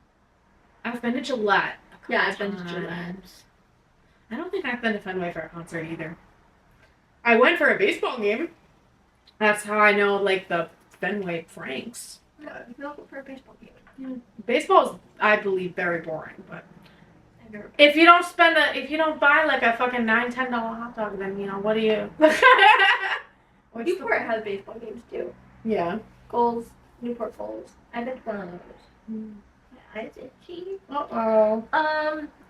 I've been to Gillette. Yeah, I've been to Gillette. times. I don't think I've been to Fenway for a concert either. I went for a baseball game. That's how I know, like, the Fenway Franks. No, you go for a baseball game. Baseball is, I believe, very boring, but if you don't buy like a fucking $9-10 hot dog, then you know what do you? Newport has baseball games too. Yeah. Goals, Newport Goals. I've been to one of those. My eyes itchy.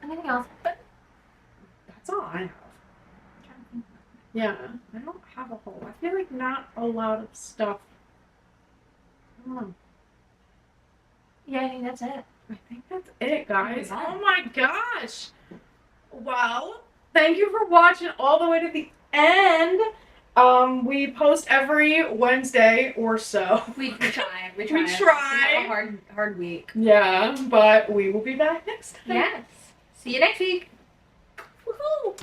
Anything else? But That's all I have. Yeah, I don't have a whole. I feel like not a lot of stuff. I don't know. Yeah, I think that's it. I think that's it, guys. Oh my God. Oh my gosh. Well, thank you for watching all the way to the end. We post every Wednesday or so. We try. We try. It's a hard week. Yeah, but we will be back next time. Yes. See you next week. Woohoo!